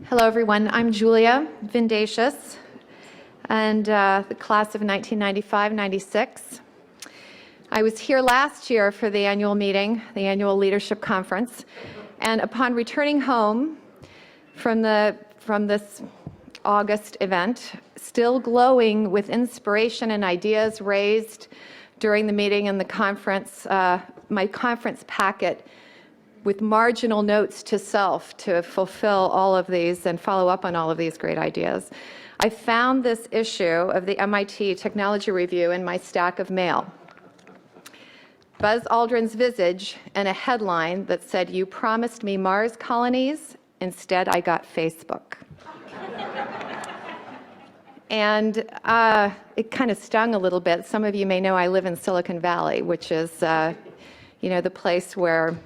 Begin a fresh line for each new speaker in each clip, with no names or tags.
Hello, everyone. I'm Julia Vindacious, and the class of 1995-96. I was here last year for the annual meeting, the annual leadership conference, and upon returning home from this August event, still glowing with inspiration and ideas raised during the meeting and the conference, my conference packet with marginal notes to self to fulfill all of these and follow up on all of these great ideas. I found this issue of the MIT Technology Review in my stack of mail. Buzz Aldrin's visage and a headline that said, "You promised me Mars colonies, instead I got Facebook." And it kind of stung a little bit. Some of you may know I live in Silicon Valley, which is the place where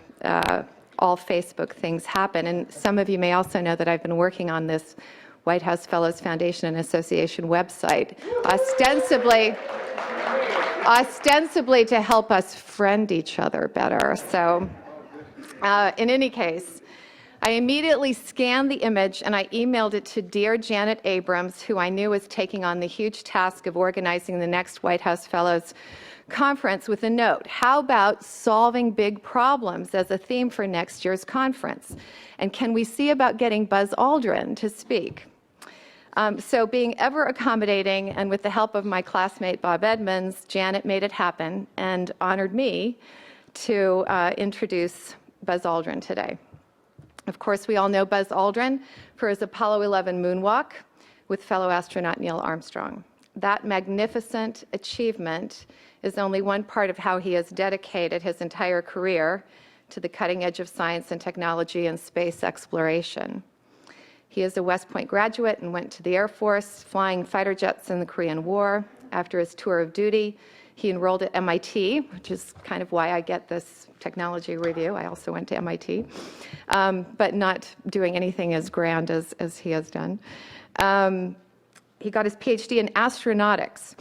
all Facebook things happen. And some of you may also know that I've been working on this White House Fellows Foundation and Association website, ostensibly to help us friend each other better. So in any case, I immediately scanned the image and I emailed it to dear Janet Abrams, who I knew was taking on the huge task of organizing the next White House Fellows Conference, with a note: how about solving big problems as a theme for next year's conference? And can we see about getting Buzz Aldrin to speak? So being ever accommodating and with the help of my classmate Bob Edmonds, Janet made it happen and honored me to introduce Buzz Aldrin today. Of course, we all know Buzz Aldrin for his Apollo 11 moonwalk with fellow astronaut Neil Armstrong. That magnificent achievement is only one part of how he has dedicated his entire career to the cutting edge of science and technology and space exploration. He is a West Point graduate and went to the Air Force, flying fighter jets in the Korean War. After his tour of duty, he enrolled at MIT, which is kind of why I get this technology review. I also went to MIT, but not doing anything as grand as he has done. He got his PhD in astronautics,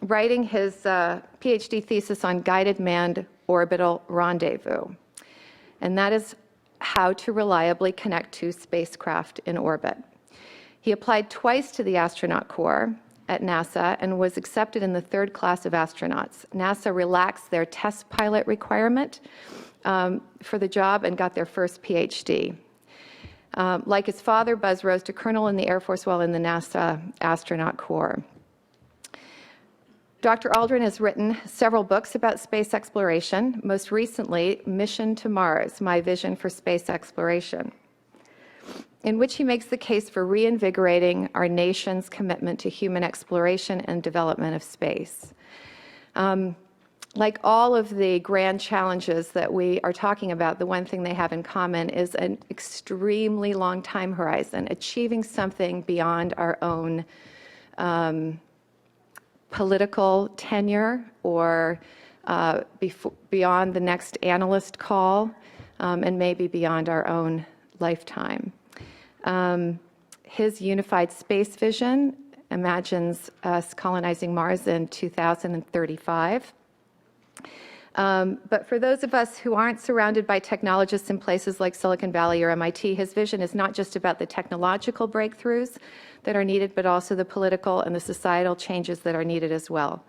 writing his PhD thesis on guided manned orbital rendezvous. And that is how to reliably connect two spacecraft in orbit. He applied twice to the astronaut corps at NASA and was accepted in the third class of astronauts. NASA relaxed their test pilot requirement for the job and got their first PhD. Like his father, Buzz rose to colonel in the Air Force while in the NASA astronaut corps. Dr. Aldrin has written several books about space exploration, most recently, Mission to Mars, My Vision for Space Exploration, in which he makes the case for reinvigorating our nation's commitment to human exploration and development of space. Like all of the grand challenges that we are talking about, the one thing they have in common is an extremely long time horizon, achieving something beyond our own political tenure or beyond the next analyst call, and maybe beyond our own lifetime. His unified space vision imagines us colonizing Mars in 2035. But for those of us who aren't surrounded by technologists in places like Silicon Valley or MIT, his vision is not just about the technological breakthroughs that are needed, but also the political and the societal changes that are needed as well.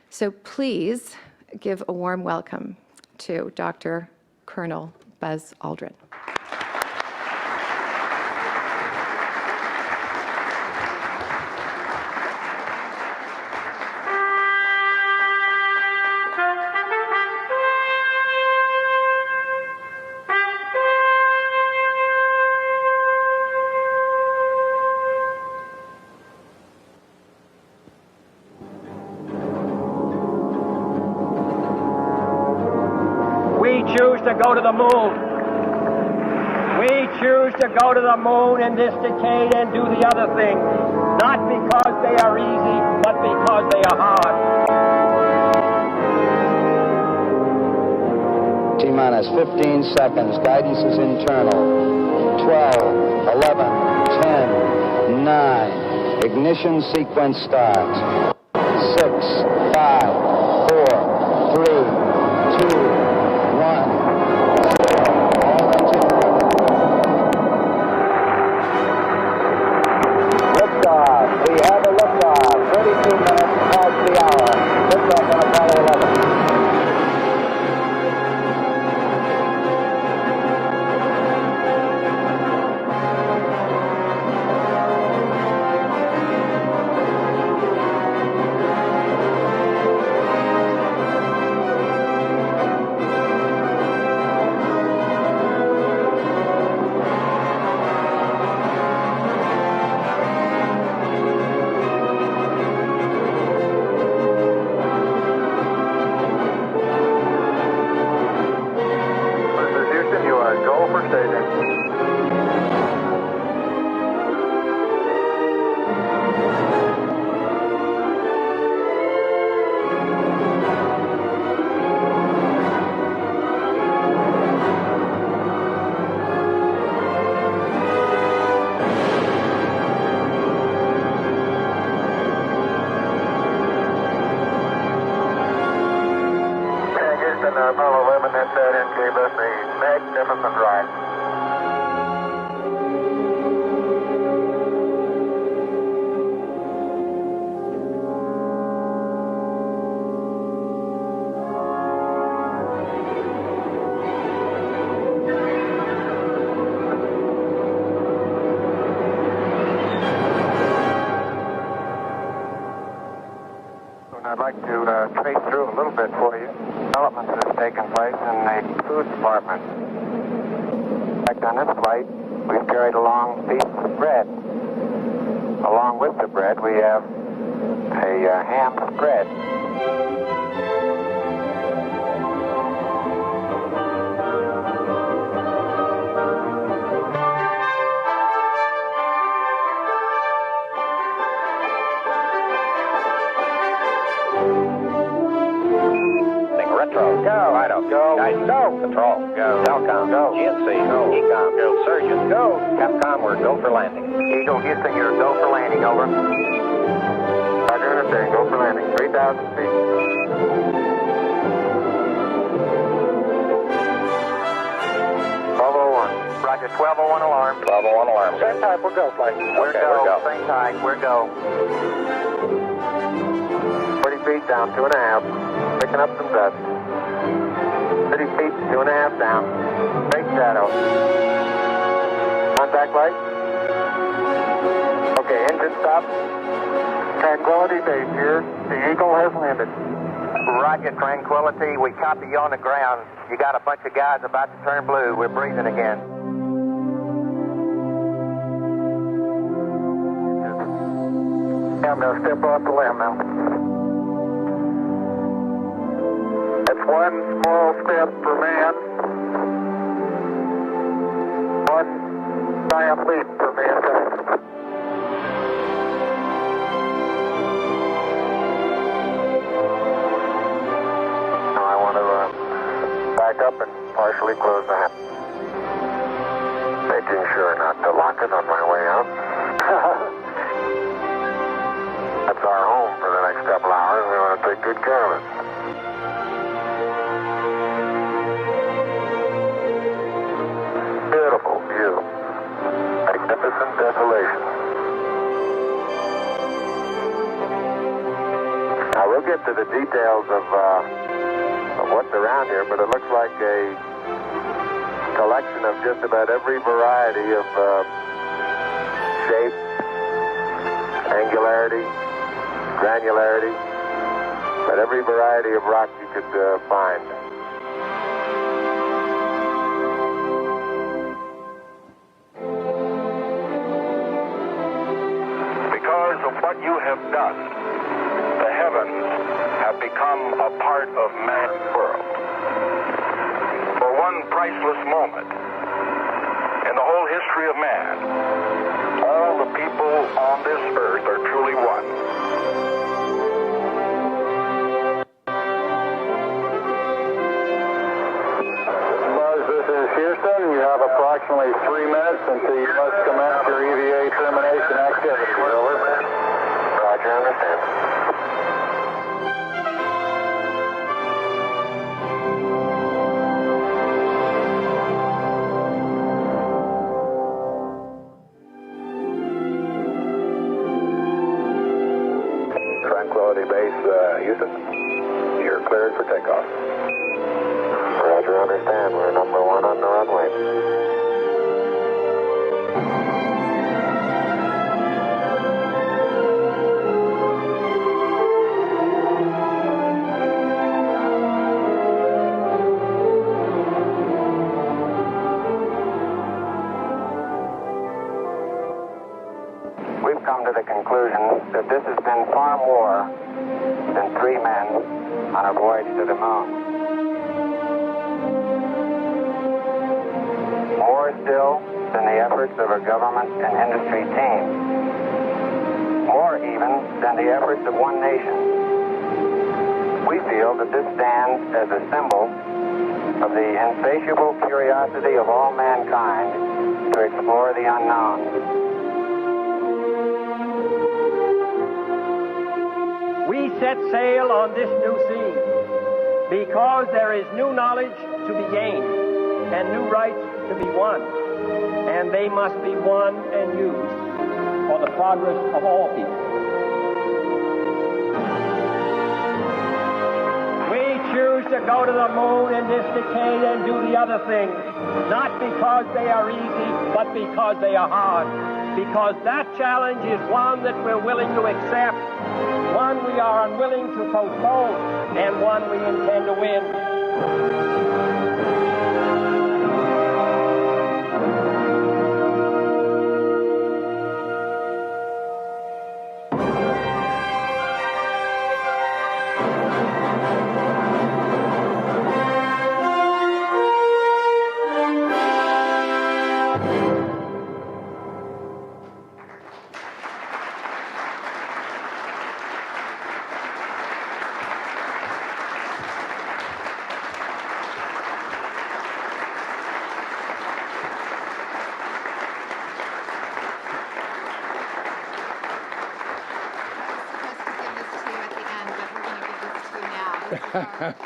So please give a warm welcome to Dr. Colonel Buzz Aldrin.
Choose to go to the moon. We choose to go to the moon in this decade and do the other things, not because they are easy, but because they are hard.
T-minus 15 seconds. Guidance is internal. 12, 11, 10, 9. Ignition sequence starts. 6, 5, 4, 3, 2, 1. staging. Apollo 11 hit that and gave us a magnificent ride. I'd like to trace through a little bit for you. Developments that have taken place in the food department. In fact, on this flight, we've carried along pieces of bread. Along with the bread, we have a ham spread.
Retro, go. Fido, go. Guys, go. Control, go. Telcom, go. GNC, go. Ecom, go. Surgeon, go. Capcom, we're go for landing.
Eagle, Houston, you're go for landing, over. Roger, understand, go for landing, 3,000 feet. Roger, 1201 alarm.
1201 alarm.
Same type, we're go, flight. We're
Okay,
go,
we're go.
same type, we're go. 40 feet down, 2.5. Picking up some dust. 30 feet, 2.5 down. Straight shadow. Contact light. Okay, engine stop. Tranquility Base here. The Eagle has landed. Roger, Tranquility. We copy you on the ground. You got a bunch of guys about to turn blue. We're breathing again. I'm going to step off the limb now. That's one small step for man, one giant leap for mankind. Now I want to back up and partially close the hatch. Making sure not to lock it on my way out. That's our home for the next couple hours. We want to take good care of it. Beautiful view. Magnificent desolation. Now we'll get to the details of what's around here, but it looks like a collection of just about every variety of shape, angularity, granularity, but every variety of rock you could find.
Because of what you have done, the heavens have become a part of man's world. For one priceless moment in the whole history of man, all the people on this earth are truly one.
Buzz, this is Houston. You have approximately 3 minutes until you must commence your EVA termination activity. Over. Roger, understand. Tranquility Base, Houston. You're cleared for takeoff. Roger, understand. We're number 1 on the runway. We've come to the conclusion that this has been far more than 3 men on a voyage to the moon. More still than the efforts of a government and industry team, more even than the efforts of one nation. We feel that this stands as a symbol of the insatiable curiosity of all mankind to explore the unknown.
We set sail on this new sea because there is new knowledge to be gained and new rights to be won, and they must be won and used for the progress of all people. We choose to go to the moon in this decade and do the other things, not because they are easy, but because they are hard. Because that challenge is one that we're willing to accept, one we are unwilling to postpone, and one we intend to win.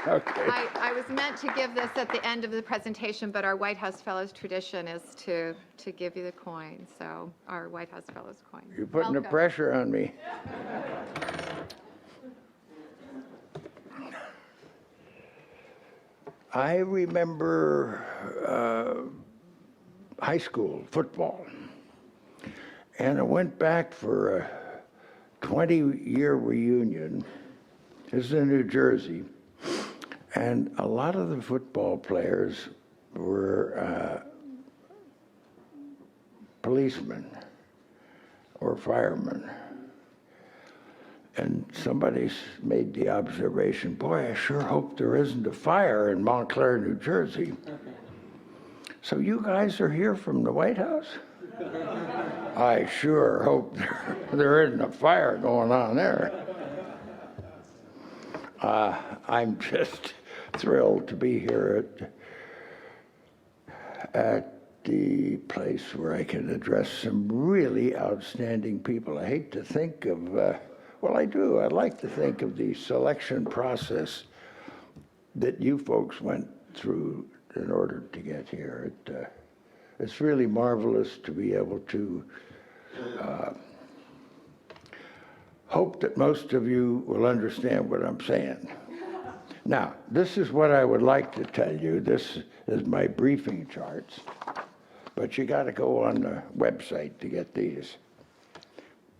Okay.
I was meant to give this at the end of the presentation, but our White House Fellows tradition is to give you the coin, so our White House Fellows coin.
You're putting the
Welcome.
pressure on me. I remember high school football, and I went back for a 20-year reunion. This is in New Jersey, and a lot of the football players were policemen or firemen. And somebody made the observation, boy, I sure hope there isn't a fire in Montclair, New Jersey. So you guys are here from the White House? I sure hope there isn't a fire going on there. I'm just thrilled to be here at the place where I can address some really outstanding people. I hate to think of, well, I do. I like to think of the selection process that you folks went through in order to get here. It's really marvelous to be able to hope that most of you will understand what I'm saying. Now, this is what I would like to tell you. This is my briefing charts, but you got to go on the website to get these.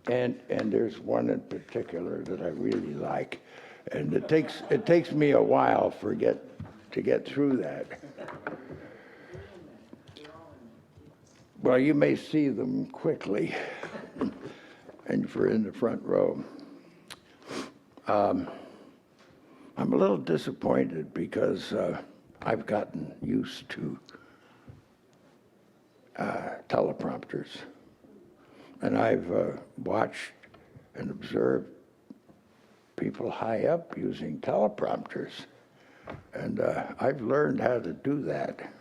And there's one in particular that I really like, and it takes me a while to get through that. Well, you may see them quickly, and if you're in the front row. I'm a little disappointed because I've gotten used to teleprompters, and I've watched and observed people high up using teleprompters, and I've learned how to do that.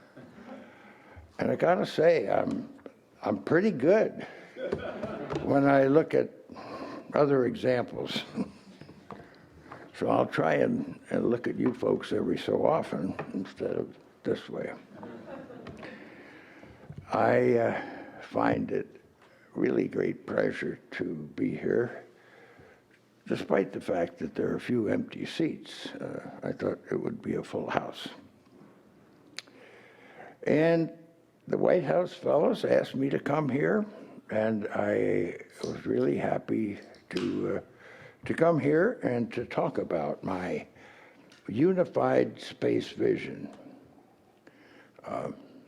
And I gotta say, I'm pretty good when I look at other examples. So I'll try and look at you folks every so often instead of this way. I find it really great pleasure to be here, despite the fact that there are a few empty seats. I thought it would be a full house. And the White House Fellows asked me to come here, and I was really happy to come here and to talk about my unified space vision.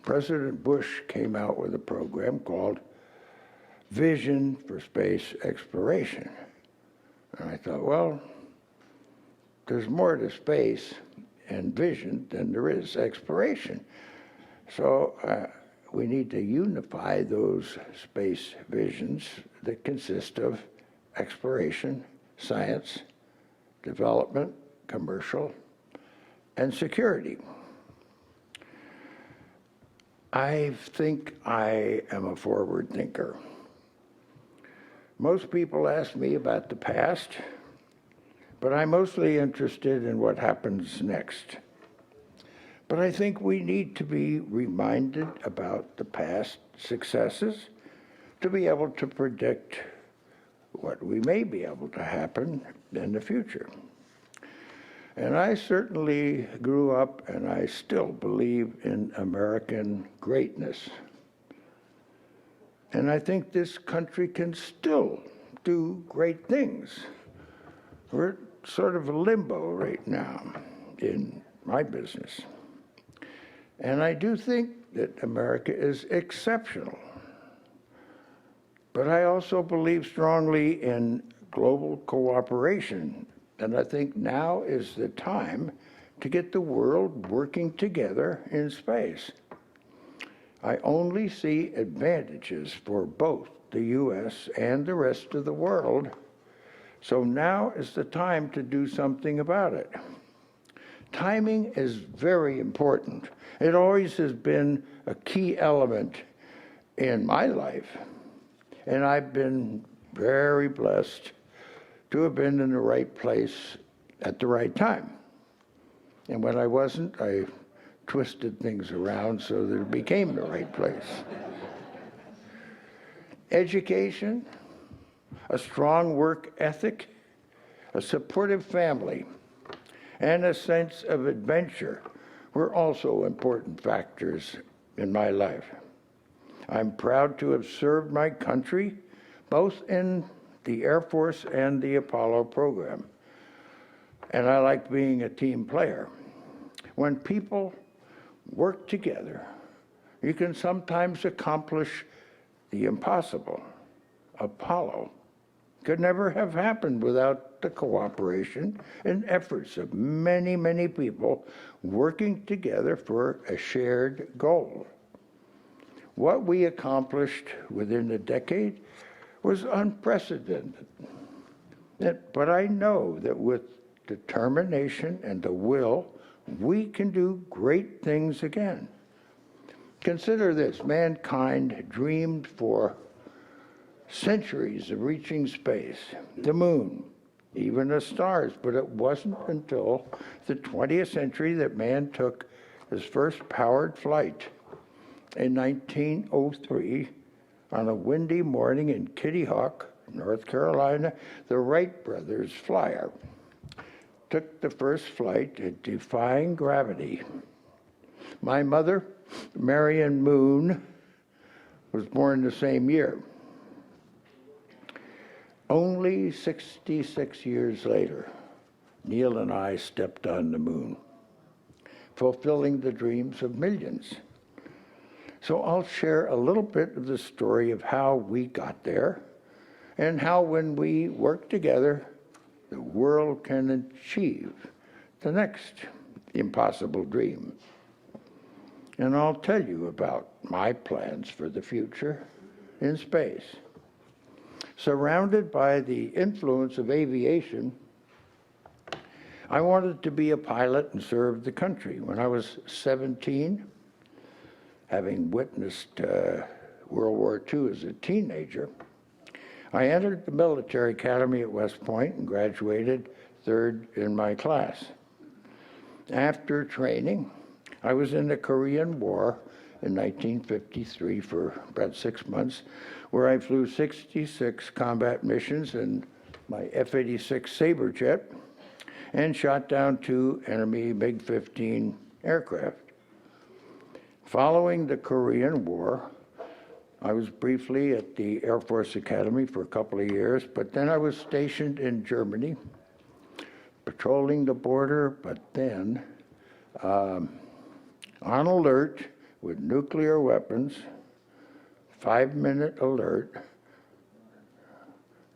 President Bush came out with a program called Vision for Space Exploration. And I thought, well, there's more to space and vision than there is exploration. So we need to unify those space visions that consist of exploration, science, development, commercial, and security. I think I am a forward thinker. Most people ask me about the past, but I'm mostly interested in what happens next. But I think we need to be reminded about the past successes to be able to predict what we may be able to happen in the future. And I certainly grew up, and I still believe in American greatness. And I think this country can still do great things. We're sort of a limbo right now in my business. And I do think that America is exceptional. But I also believe strongly in global cooperation. And I think now is the time to get the world working together in space. I only see advantages for both the U.S. and the rest of the world. So now is the time to do something about it. Timing is very important. It always has been a key element in my life. And I've been very blessed to have been in the right place at the right time. And when I wasn't, I twisted things around so that it became the right place. Education, a strong work ethic, a supportive family, and a sense of adventure were also important factors in my life. I'm proud to have served my country both in the Air Force and the Apollo program. And I like being a team player. When people work together, you can sometimes accomplish the impossible. Apollo could never have happened without the cooperation and efforts of many, many people working together for a shared goal. What we accomplished within a decade was unprecedented. But I know that with determination and the will, we can do great things again. Consider this: mankind dreamed for centuries of reaching space, the moon, even the stars, but it wasn't until the 20th century that man took his first powered flight. In 1903, on a windy morning in Kitty Hawk, North Carolina, the Wright brothers flyer took the first flight at defying gravity. My mother, Marion Moon, was born the same year. Only 66 years later, Neil and I stepped on the moon, fulfilling the dreams of millions. So I'll share a little bit of the story of how we got there and how when we work together, the world can achieve the next impossible dream. And I'll tell you about my plans for the future in space. Surrounded by the influence of aviation, I wanted to be a pilot and serve the country. When I was 17, having witnessed World War II as a teenager, I entered the military academy at West Point and graduated third in my class. After training, I was in the Korean War in 1953 for about 6 months, where I flew 66 combat missions in my F-86 Sabre jet and shot down 2 enemy MiG-15 aircraft. Following the Korean War, I was briefly at the Air Force Academy for a couple of years, but then I was stationed in Germany, patrolling the border, but then on alert with nuclear weapons, 5-minute alert,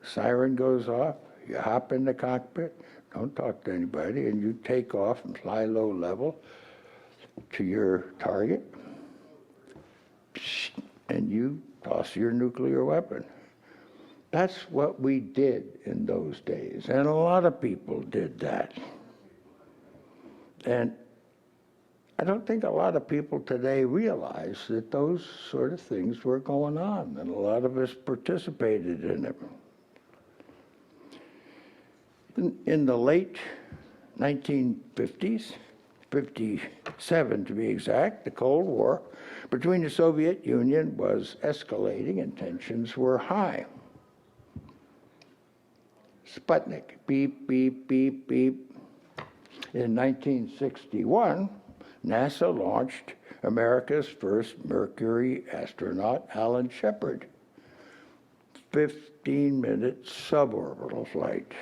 siren goes off, you hop in the cockpit, don't talk to anybody, and you take off and fly low level to your target. you toss your nuclear weapon. That's what we did in those days, and a lot of people did that. And I don't think a lot of people today realize that those sort of things were going on, and a lot of us participated in it. In the late 1950s, 57 to be exact, the Cold War between the Soviet Union was escalating and tensions were high. Sputnik, beep, beep, beep, beep. In 1961, NASA launched America's first Mercury astronaut, Alan Shepard. 15-minute suborbital flight.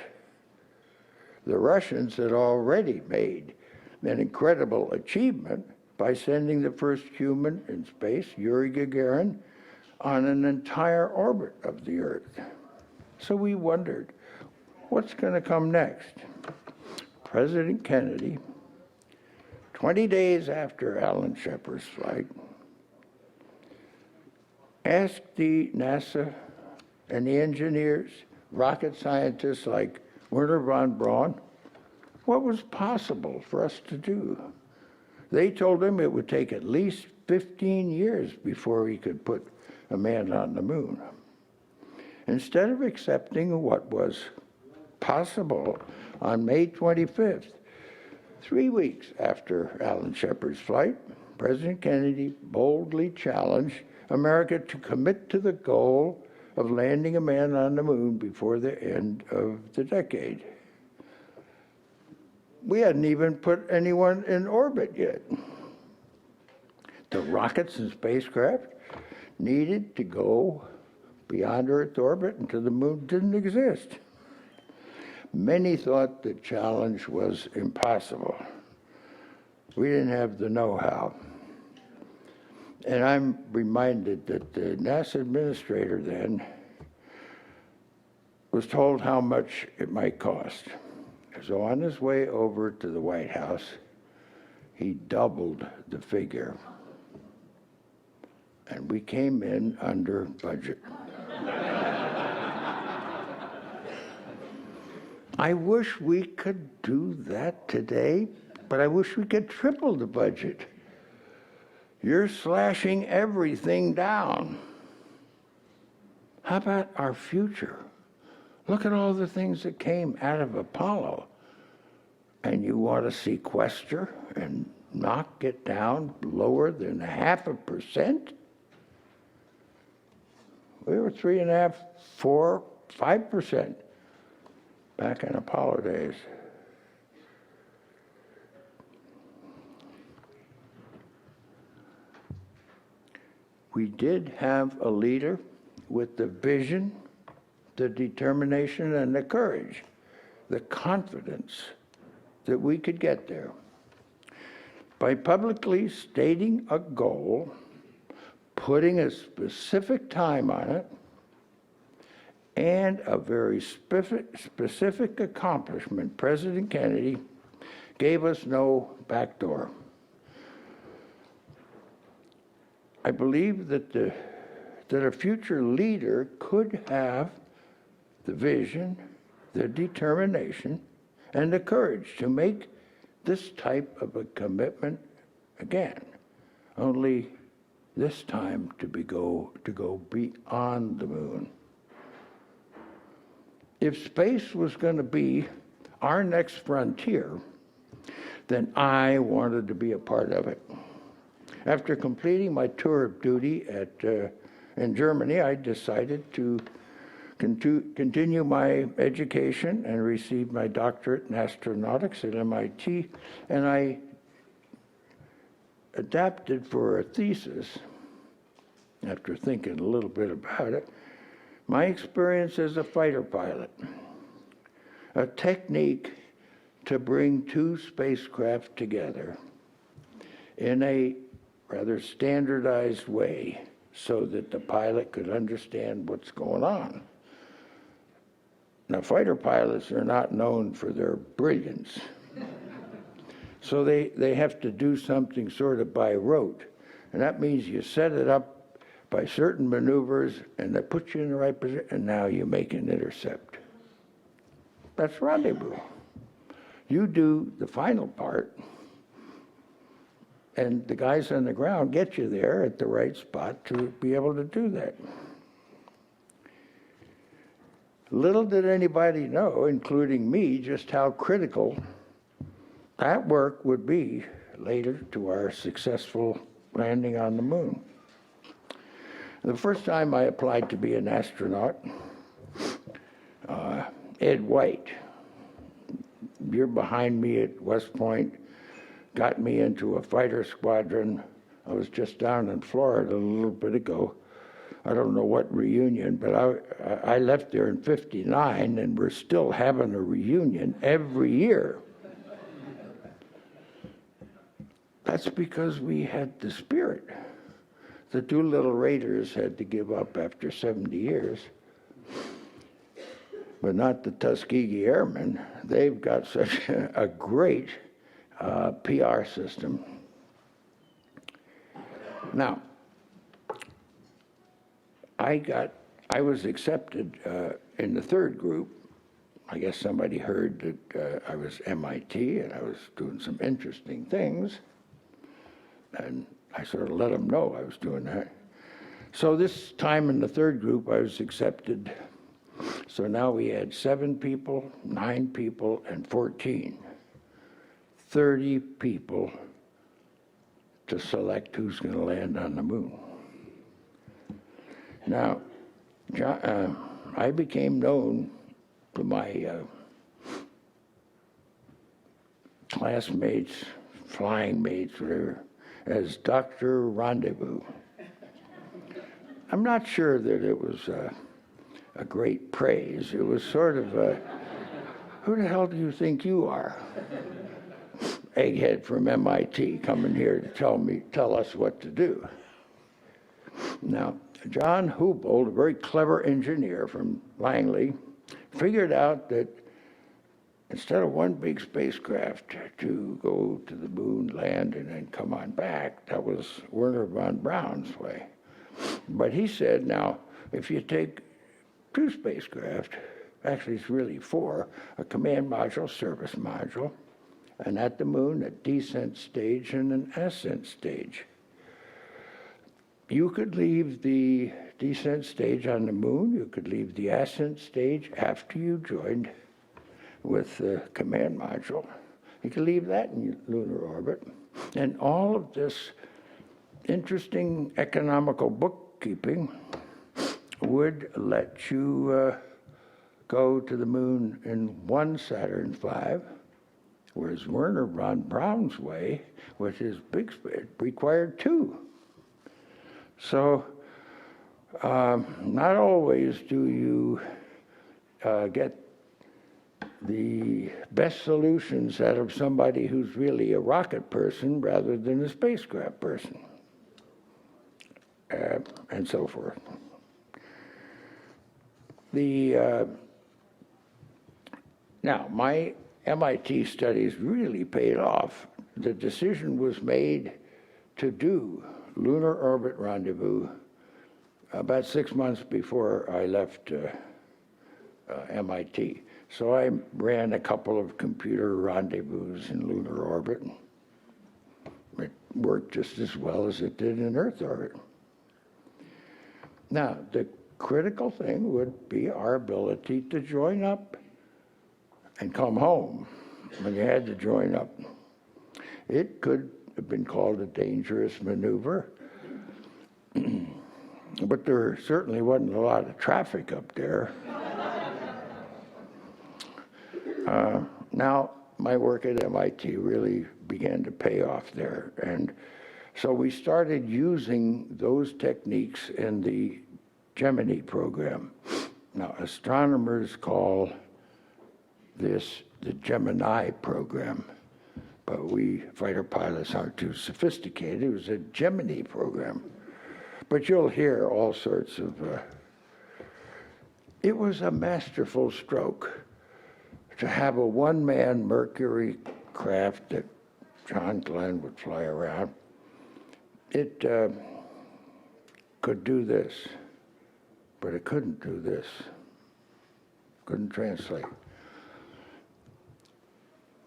The Russians had already made an incredible achievement by sending the first human in space, Yuri Gagarin, on an entire orbit of the Earth. So we wondered, what's going to come next? President Kennedy, 20 days after Alan Shepard's flight, asked the NASA and the engineers, rocket scientists like Wernher von Braun, what was possible for us to do. They told him it would take at least 15 years before he could put a man on the moon. Instead of accepting what was possible on May 25th, 3 weeks after Alan Shepard's flight, President Kennedy boldly challenged America to commit to the goal of landing a man on the moon before the end of the decade. We hadn't even put anyone in orbit yet. The rockets and spacecraft needed to go beyond Earth orbit until the moon didn't exist. Many thought the challenge was impossible. We didn't have the know-how. And I'm reminded that the NASA administrator then was told how much it might cost. So on his way over to the White House, he doubled the figure. And we came in under budget. I wish we could do that today, but I wish we could triple the budget. You're slashing everything down. How about our future? Look at all the things that came out of Apollo. And you want to sequester and knock it down lower than 0.5%? We were 3.5%, 4%, 5% back in Apollo days. We did have a leader with the vision, the determination, and the courage, the confidence that we could get there. By publicly stating a goal, putting a specific time on it, and a very specific accomplishment, President Kennedy gave us no backdoor. I believe that a future leader could have the vision, the determination, and the courage to make this type of a commitment again, only this time to go beyond the moon. If space was going to be our next frontier, then I wanted to be a part of it. After completing my tour of duty in Germany, I decided to continue my education and receive my doctorate in astronautics at MIT, and I adapted for a thesis, after thinking a little bit about it, my experience as a fighter pilot, a technique to bring two spacecraft together in a rather standardized way so that the pilot could understand what's going on. Now, fighter pilots are not known for their brilliance. So they have to do something sort of by rote. And that means you set it up by certain maneuvers, and they put you in the right position, and now you make an intercept. That's rendezvous. You do the final part, and the guys on the ground get you there at the right spot to be able to do that. Little did anybody know, including me, just how critical that work would be later to our successful landing on the moon. The first time I applied to be an astronaut, Ed White, you're behind me at West Point, got me into a fighter squadron. I was just down in Florida a little bit ago. I don't know what reunion, but I left there in '59, and we're still having a reunion every year. That's because we had the spirit. The Doolittle Raiders had to give up after 70 years, but not the Tuskegee Airmen. They've got such a great PR system. Now, I was accepted in the third group. I guess somebody heard that I was MIT and I was doing some interesting things, and I sort of let them know I was doing that. So this time in the third group, I was accepted. So now we had 7 people, 9 people, and 14. 30 people to select who's going to land on the moon. Now, I became known to my classmates, flying mates, whatever, as Dr. Rendezvous. I'm not sure that it was a great praise. It was sort of who the hell do you think you are? Egghead from MIT coming here to tell us what to do. Now, John Hubble, a very clever engineer from Langley, figured out that instead of one big spacecraft to go to the moon, land, and then come on back, that was Wernher von Braun's way. But he said, now, if you take 2 spacecraft, actually it's really 4, a command module, service module, and at the moon, a descent stage and an ascent stage. You could leave the descent stage on the moon, you could leave the ascent stage after you joined with the command module. You could leave that in lunar orbit. And all of this interesting economical bookkeeping would let you go to the moon in 1 Saturn V, whereas Wernher von Braun's way, with his big space, required 2. So not always do you get the best solutions out of somebody who's really a rocket person rather than a spacecraft person, and so forth. Now, my MIT studies really paid off. The decision was made to do lunar orbit rendezvous about 6 months before I left MIT. So I ran a couple of computer rendezvous in lunar orbit. It worked just as well as it did in Earth orbit. Now, the critical thing would be our ability to join up and come home when you had to join up. It could have been called a dangerous maneuver, but there certainly wasn't a lot of traffic up there. Now, my work at MIT really began to pay off there, and so we started using those techniques in the Gemini program. Now, astronomers call this the Gemini program, but we fighter pilots aren't too sophisticated. It was a Gemini program. But you'll hear all sorts of... It was a masterful stroke to have a one-man Mercury craft that John Glenn would fly around. could do this, but it couldn't do this. Couldn't translate.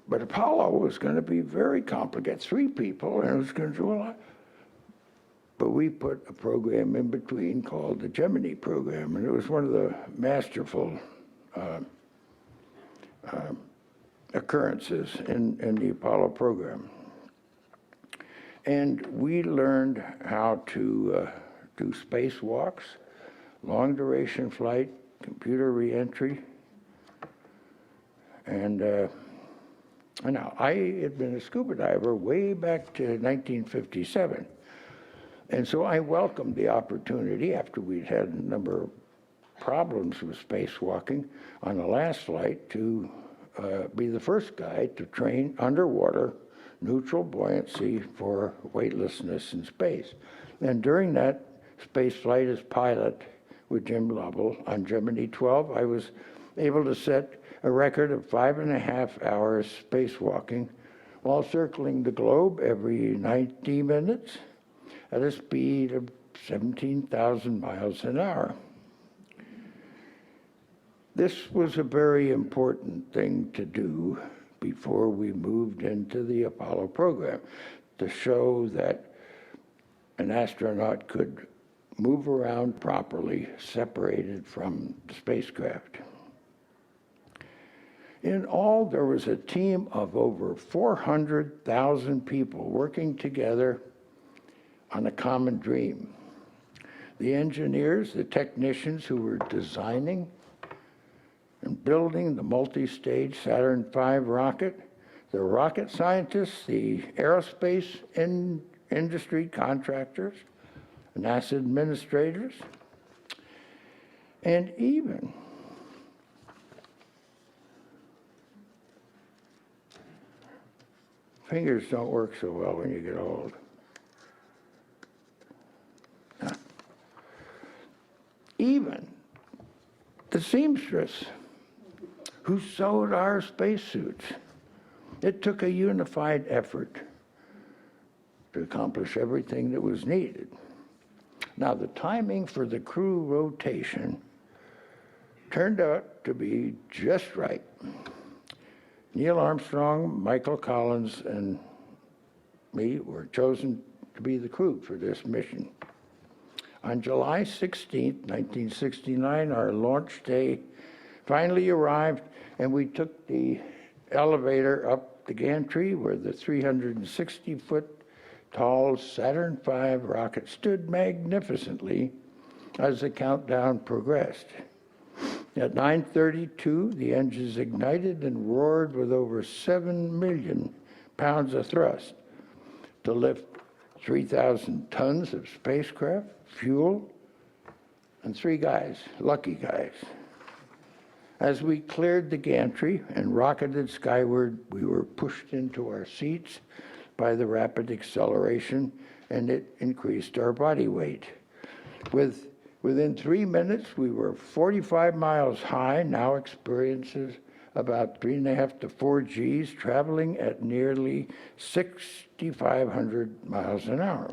But Apollo was going to be very complicated. 3 people, and it was going to do a lot. But we put a program in between called the Gemini program, and it was one of the masterful occurrences in the Apollo program. And we learned how to do spacewalks, long-duration flight, computer reentry, and now I had been a scuba diver way back to 1957, and so I welcomed the opportunity after we'd had a number of problems with spacewalking on the last flight to be the first guy to train underwater neutral buoyancy for weightlessness in space. And during that space flight as pilot with Jim Lovell on Gemini 12, I was able to set a record of 5.5 hours spacewalking while circling the globe every 90 minutes at a speed of 17,000 miles an hour. This was a very important thing to do before we moved into the Apollo program, to show that an astronaut could move around properly, separated from the spacecraft. In all, there was a team of over 400,000 people working together on a common dream. The engineers, the technicians who were designing and building the multi-stage Saturn V rocket, the rocket scientists, the aerospace industry contractors, NASA administrators, and even fingers don't work so well when you get old. Even the seamstress who sewed our spacesuits. It took a unified effort to accomplish everything that was needed. Now, the timing for the crew rotation turned out to be just right. Neil Armstrong, Michael Collins, and me were chosen to be the crew for this mission. On July 16, 1969, our launch day finally arrived, and we took the elevator up the gantry where the 360-foot tall Saturn V rocket stood magnificently as the countdown progressed. At 9:32, the engines ignited and roared with over 7 million pounds of thrust to lift 3,000 tons of spacecraft, fuel, and 3 guys, lucky guys. As we cleared the gantry and rocketed skyward, we were pushed into our seats by the rapid acceleration, and it increased our body weight. Within 3 minutes, we were 45 miles high, now experiences about 3.5 to 4 Gs, traveling at nearly 6,500 miles an hour.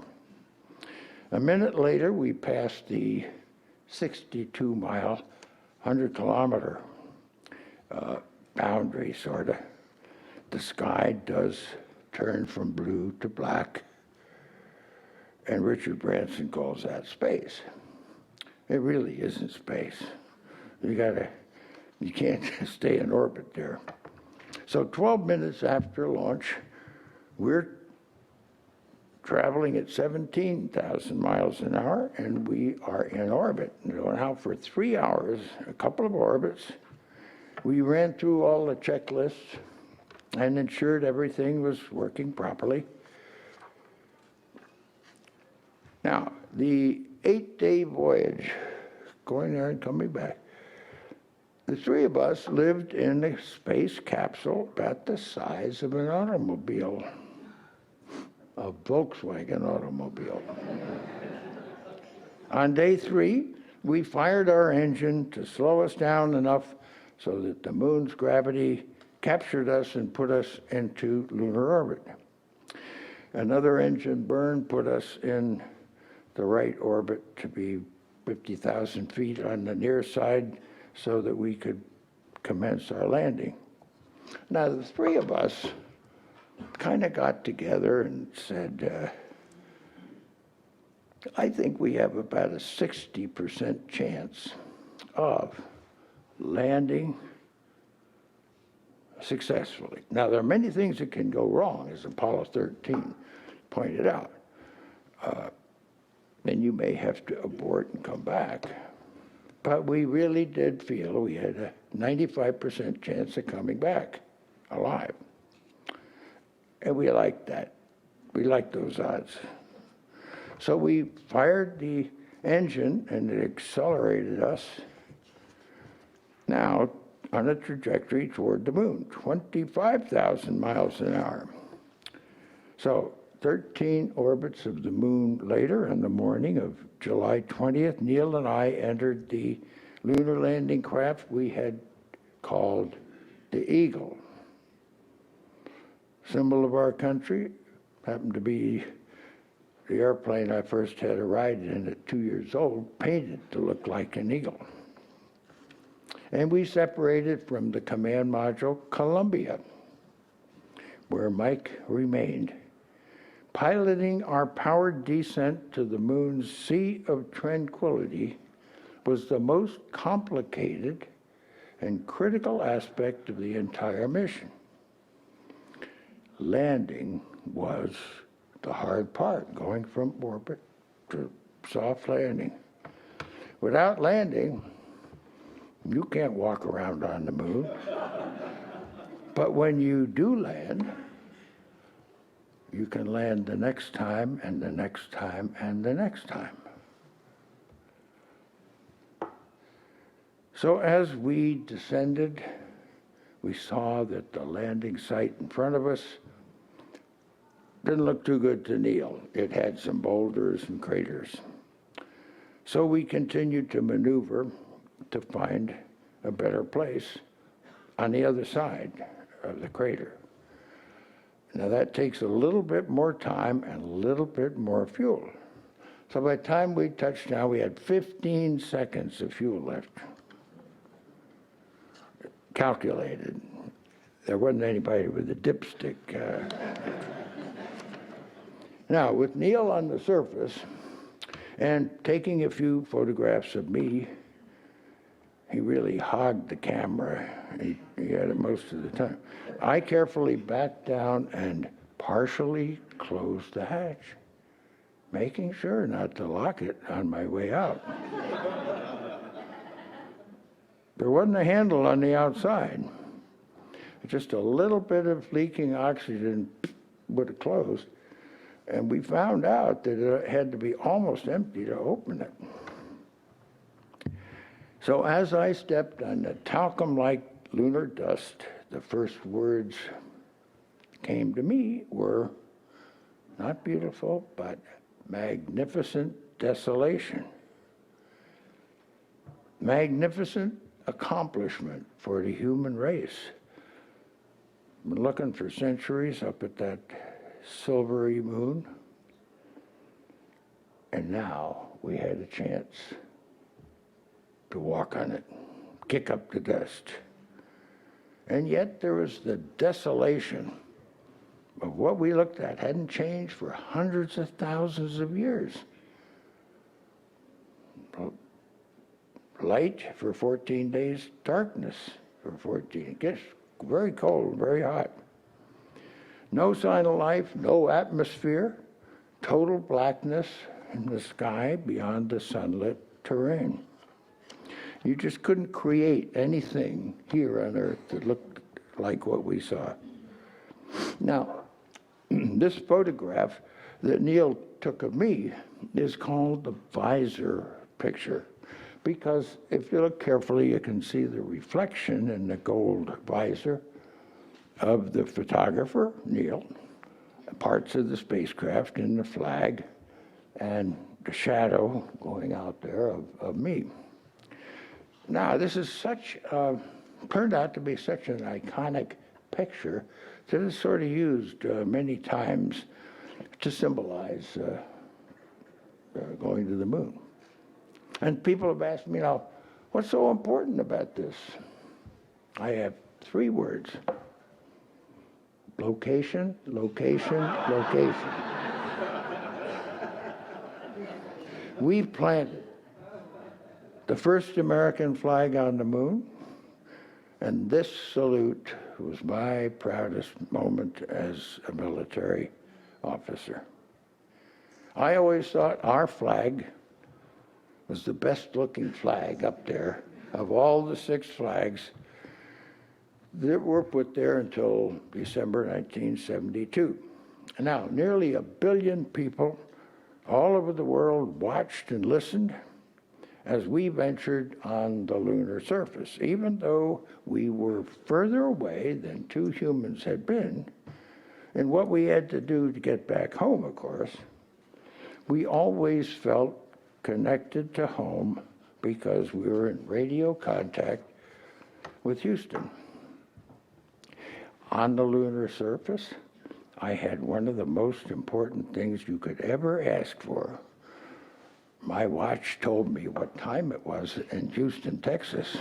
A minute later, we passed the 62-mile, 100-kilometer boundary, sort of. The sky does turn from blue to black, and Richard Branson calls that space. It really isn't space. You can't stay in orbit there. So 12 minutes after launch, we're traveling at 17,000 miles an hour, and we are in orbit. Now for 3 hours, a couple of orbits, we ran through all the checklists and ensured everything was working properly. Now, the 8-day voyage, going there and coming back, the 3 of us lived in a space capsule about the size of an automobile, a Volkswagen automobile. On day 3, we fired our engine to slow us down enough so that the moon's gravity captured us and put us into lunar orbit. Another engine burn put us in the right orbit to be 50,000 feet on the near side so that we could commence our landing. Now, the three of us kind of got together and said, I think we have about a 60% chance of landing successfully. Now, there are many things that can go wrong, as Apollo 13 pointed out. And you may have to abort and come back. But we really did feel we had a 95% chance of coming back alive. And we liked that. We liked those odds. So we fired the engine and it accelerated us now on a trajectory toward the moon, 25,000 miles an hour. So 13 orbits of the moon later, on the morning of July 20th, Neil and I entered the lunar landing craft we had called the Eagle. Symbol of our country happened to be the airplane I first had a ride in at 2 years old, painted to look like an eagle. And we separated from the command module Columbia, where Mike remained, piloting our powered descent to the moon's Sea of Tranquility was the most complicated and critical aspect of the entire mission. Landing was the hard part, going from orbit to soft landing. Without landing, you can't walk around on the moon. But when you do land, you can land the next time and the next time and the next time. So as we descended, we saw that the landing site in front of us didn't look too good to Neil. It had some boulders and craters. So we continued to maneuver to find a better place on the other side of the crater. Now that takes a little bit more time and a little bit more fuel. So by the time we touched down, we had 15 seconds of fuel left. Calculated. There wasn't anybody with a dipstick. Now, with Neil on the surface and taking a few photographs of me, he really hogged the camera. He had it most of the time. I carefully backed down and partially closed the hatch, making sure not to lock it on my way out. There wasn't a handle on the outside. Just a little bit of leaking oxygen would have closed. And we found out that it had to be almost empty to open it. So as I stepped on the talcum-like lunar dust, the first words came to me were not beautiful, but magnificent desolation. Magnificent accomplishment for the human race. Been looking for centuries up at that silvery moon, and now we had a chance to walk on it, kick up the dust. And yet there was the desolation of what we looked at hadn't changed for hundreds of thousands of years. Light for 14 days, darkness for 14. It gets very cold, very hot. No sign of life, no atmosphere, total blackness in the sky beyond the sunlit terrain. You just couldn't create anything here on Earth that looked like what we saw. Now, this photograph that Neil took of me is called the visor picture, because if you look carefully, you can see the reflection in the gold visor of the photographer, Neil, parts of the spacecraft in the flag, and the shadow going out there of me. Now, this is turned out to be such an iconic picture that is sort of used many times to symbolize going to the moon. And people have asked me now, what's so important about this? I have 3 words: location, location, location. We planted the first American flag on the moon, and this salute was my proudest moment as a military officer. I always thought our flag was the best looking flag up there of all the 6 flags that were put there until December 1972. Now, nearly 1 billion people all over the world watched and listened as we ventured on the lunar surface. Even though we were further away than 2 humans had been, and what we had to do to get back home, of course, we always felt connected to home because we were in radio contact with Houston. On the lunar surface, I had one of the most important things you could ever ask for. My watch told me what time it was in Houston, Texas.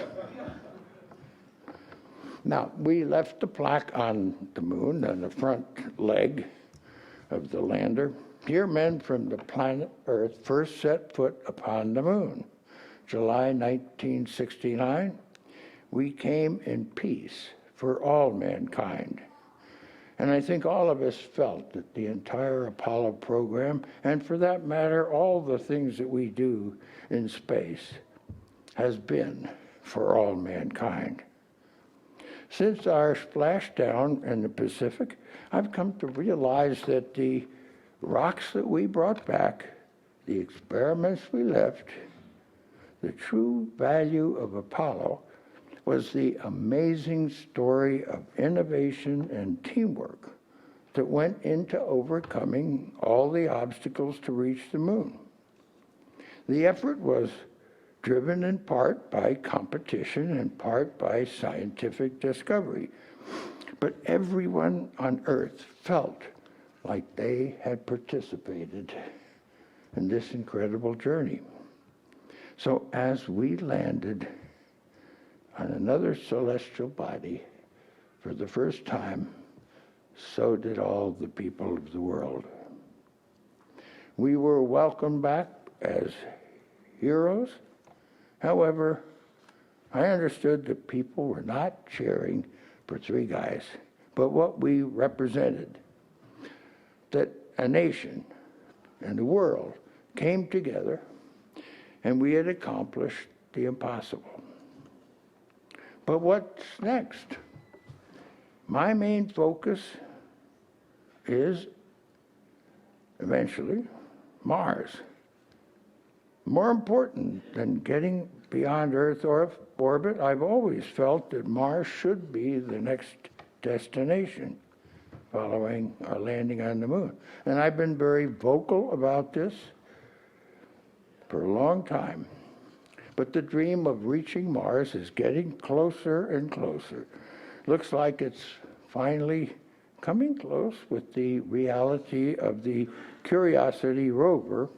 Now, we left the plaque on the moon on the front leg of the lander. Here, men from the planet Earth first set foot upon the moon. July 1969, we came in peace for all mankind. And I think all of us felt that the entire Apollo program, and for that matter, all the things that we do in space, has been for all mankind. Since our splashdown in the Pacific, I've come to realize that the rocks that we brought back, the experiments we left, the true value of Apollo was the amazing story of innovation and teamwork that went into overcoming all the obstacles to reach the moon. The effort was driven in part by competition, in part by scientific discovery. But everyone on Earth felt like they had participated in this incredible journey. So as we landed on another celestial body for the first time, so did all the people of the world. We were welcomed back as heroes. However, I understood that people were not cheering for 3 guys, but what we represented, that a nation and the world came together and we had accomplished the impossible. But what's next? My main focus is eventually Mars. More important than getting beyond Earth orbit, I've always felt that Mars should be the next destination following our landing on the moon. And I've been very vocal about this for a long time. But the dream of reaching Mars is getting closer and closer. Looks like it's finally coming close with the reality of the Curiosity rover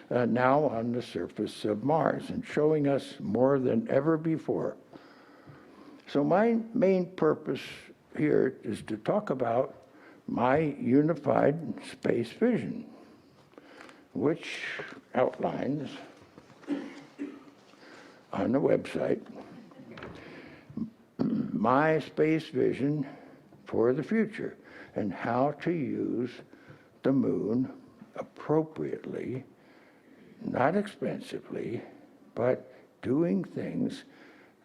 now on the surface of Mars and showing us more than ever before. So my main purpose here is to talk about my unified space vision, which outlines on the website my space vision for the future and how to use the moon appropriately, not expensively, but doing things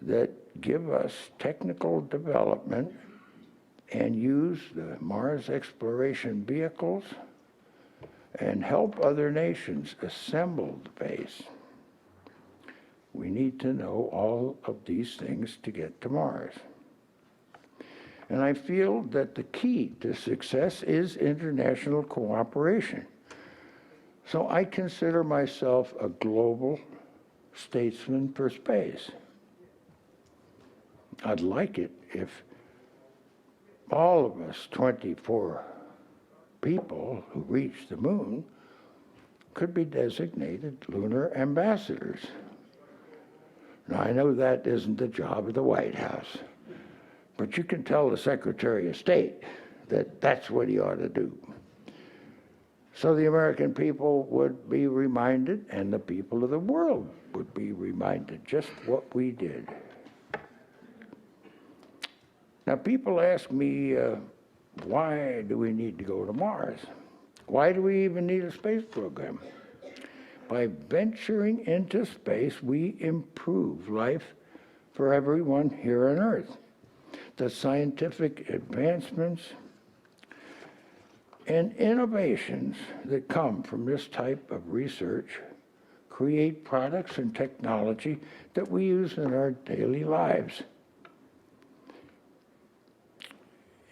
that give us technical development and use the Mars exploration vehicles and help other nations assemble the base. We need to know all of these things to get to Mars. And I feel that the key to success is international cooperation. So I consider myself a global statesman for space. I'd like it if all of us, 24 people who reach the moon, could be designated lunar ambassadors. Now, I know that isn't the job of the White House, but you can tell the Secretary of State that that's what he ought to do. So the American people would be reminded, and the people of the world would be reminded just what we did. Now, people ask me, why do we need to go to Mars? Why do we even need a space program? By venturing into space, we improve life for everyone here on Earth. The scientific advancements and innovations that come from this type of research create products and technology that we use in our daily lives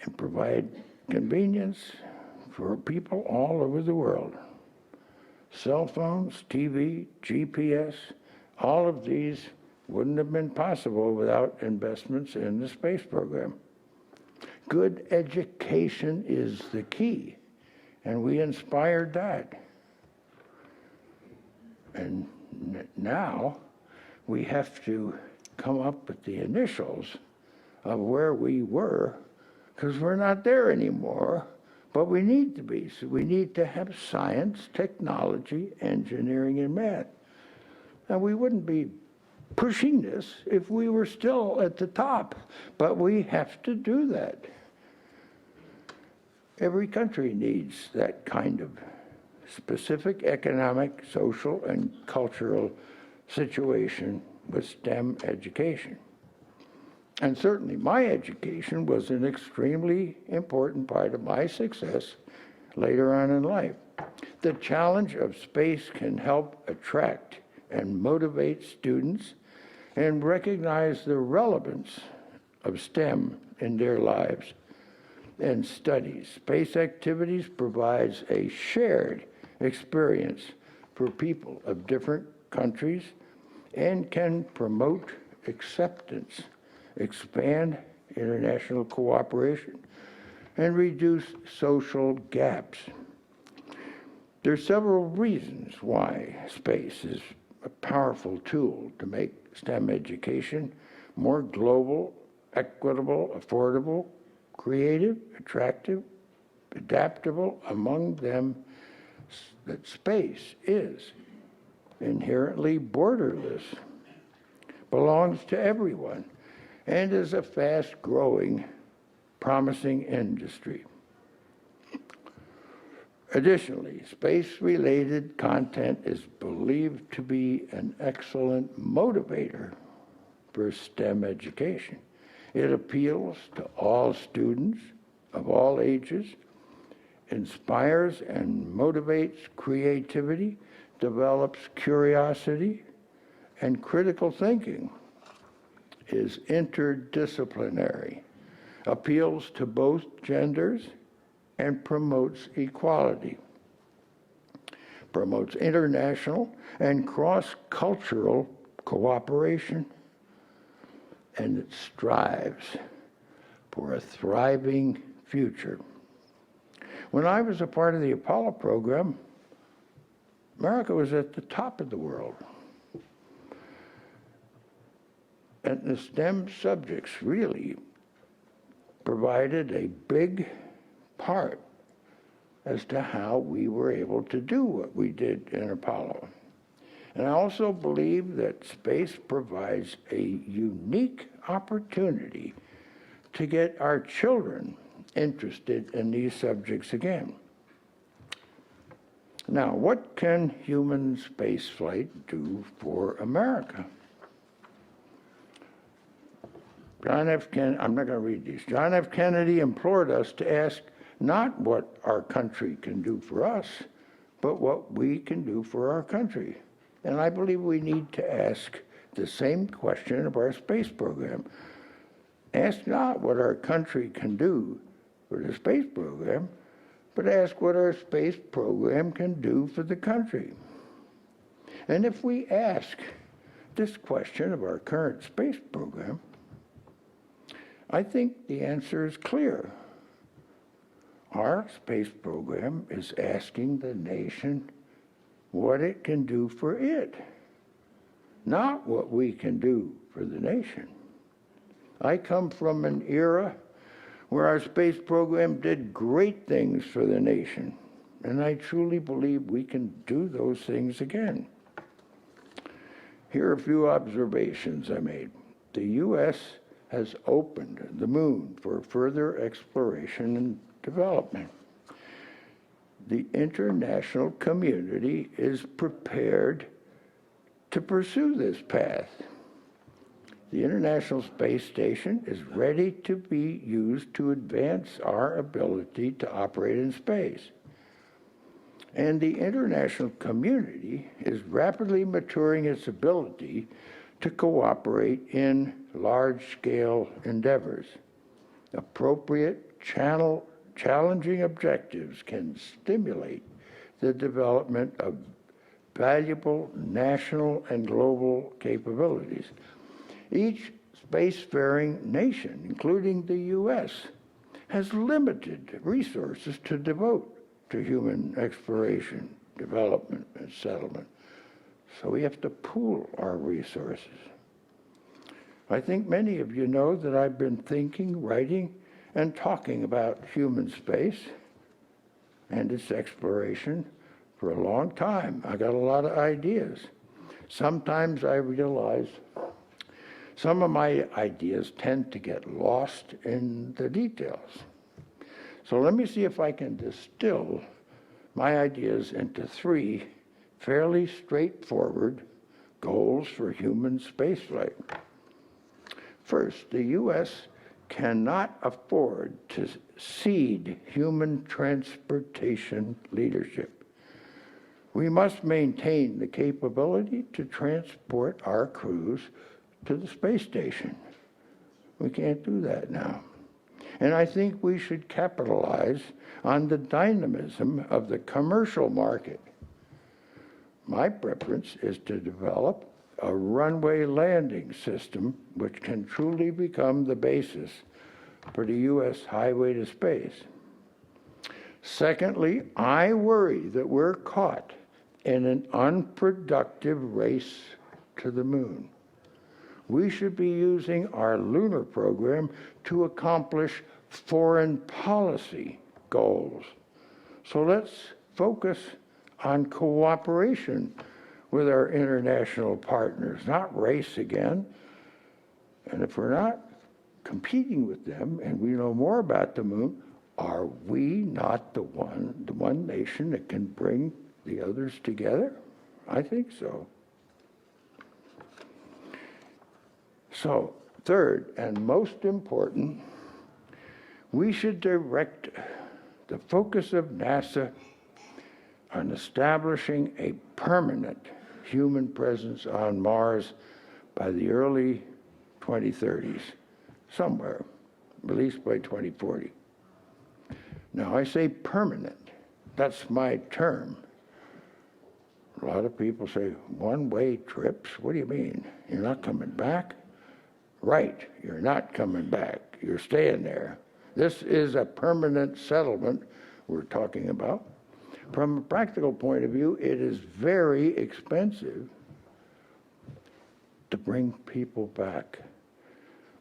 and provide convenience for people all over the world. Cell phones, TV, GPS, all of these wouldn't have been possible without investments in the space program. Good education is the key, and we inspired that. And now we have to come up with the initials of where we were, because we're not there anymore, but we need to be. So we need to have science, technology, engineering, and math. And we wouldn't be pushing this if we were still at the top, but we have to do that. Every country needs that kind of specific economic, social, and cultural situation with STEM education. And certainly my education was an extremely important part of my success later on in life. The challenge of space can help attract and motivate students and recognize the relevance of STEM in their lives and studies. Space activities provides a shared experience for people of different countries and can promote acceptance, expand international cooperation, and reduce social gaps. There are several reasons why space is a powerful tool to make STEM education more global, equitable, affordable, creative, attractive, adaptable. Among them, that space is inherently borderless, belongs to everyone, and is a fast-growing, promising industry. Additionally, space-related content is believed to be an excellent motivator for STEM education. It appeals to all students of all ages, inspires and motivates creativity, develops curiosity and critical thinking, is interdisciplinary, appeals to both genders, and promotes equality, promotes international and cross-cultural cooperation, and it strives for a thriving future. When I was a part of the Apollo program, America was at the top of the world. And the STEM subjects really provided a big part as to how we were able to do what we did in Apollo. And I also believe that space provides a unique opportunity to get our children interested in these subjects again. Now, what can human spaceflight do for America? I'm not going to read these. John F. Kennedy implored us to ask not what our country can do for us, but what we can do for our country. And I believe we need to ask the same question of our space program. Ask not what our country can do for the space program, but ask what our space program can do for the country. And if we ask this question of our current space program, I think the answer is clear. Our space program is asking the nation what it can do for it, not what we can do for the nation. I come from an era where our space program did great things for the nation, and I truly believe we can do those things again. Here are a few observations I made. The U.S. has opened the moon for further exploration and development. The international community is prepared to pursue this path. The International Space Station is ready to be used to advance our ability to operate in space. And the international community is rapidly maturing its ability to cooperate in large-scale endeavors. Appropriate challenging objectives can stimulate the development of valuable national and global capabilities. Each spacefaring nation, including the U.S., has limited resources to devote to human exploration, development, and settlement. So we have to pool our resources. I think many of you know that I've been thinking, writing, and talking about human space and its exploration for a long time. I got a lot of ideas. Sometimes I realize some of my ideas tend to get lost in the details. So let me see if I can distill my ideas into 3 fairly straightforward goals for human spaceflight. First, the U.S. cannot afford to cede human transportation leadership. We must maintain the capability to transport our crews to the space station. We can't do that now. And I think we should capitalize on the dynamism of the commercial market. My preference is to develop a runway landing system which can truly become the basis for the U.S. highway to space. Secondly, I worry that we're caught in an unproductive race to the moon. We should be using our lunar program to accomplish foreign policy goals. So let's focus on cooperation with our international partners, not race again. And if we're not competing with them and we know more about the moon, are we not the one nation that can bring the others together? I think so. So, third and most important, we should direct the focus of NASA on establishing a permanent human presence on Mars by the early 2030s, somewhere, at least by 2040. Now, I say permanent. That's my term. A lot of people say, one-way trips? What do you mean? You're not coming back? Right, you're not coming back. You're staying there. This is a permanent settlement we're talking about. From a practical point of view, it is very expensive to bring people back.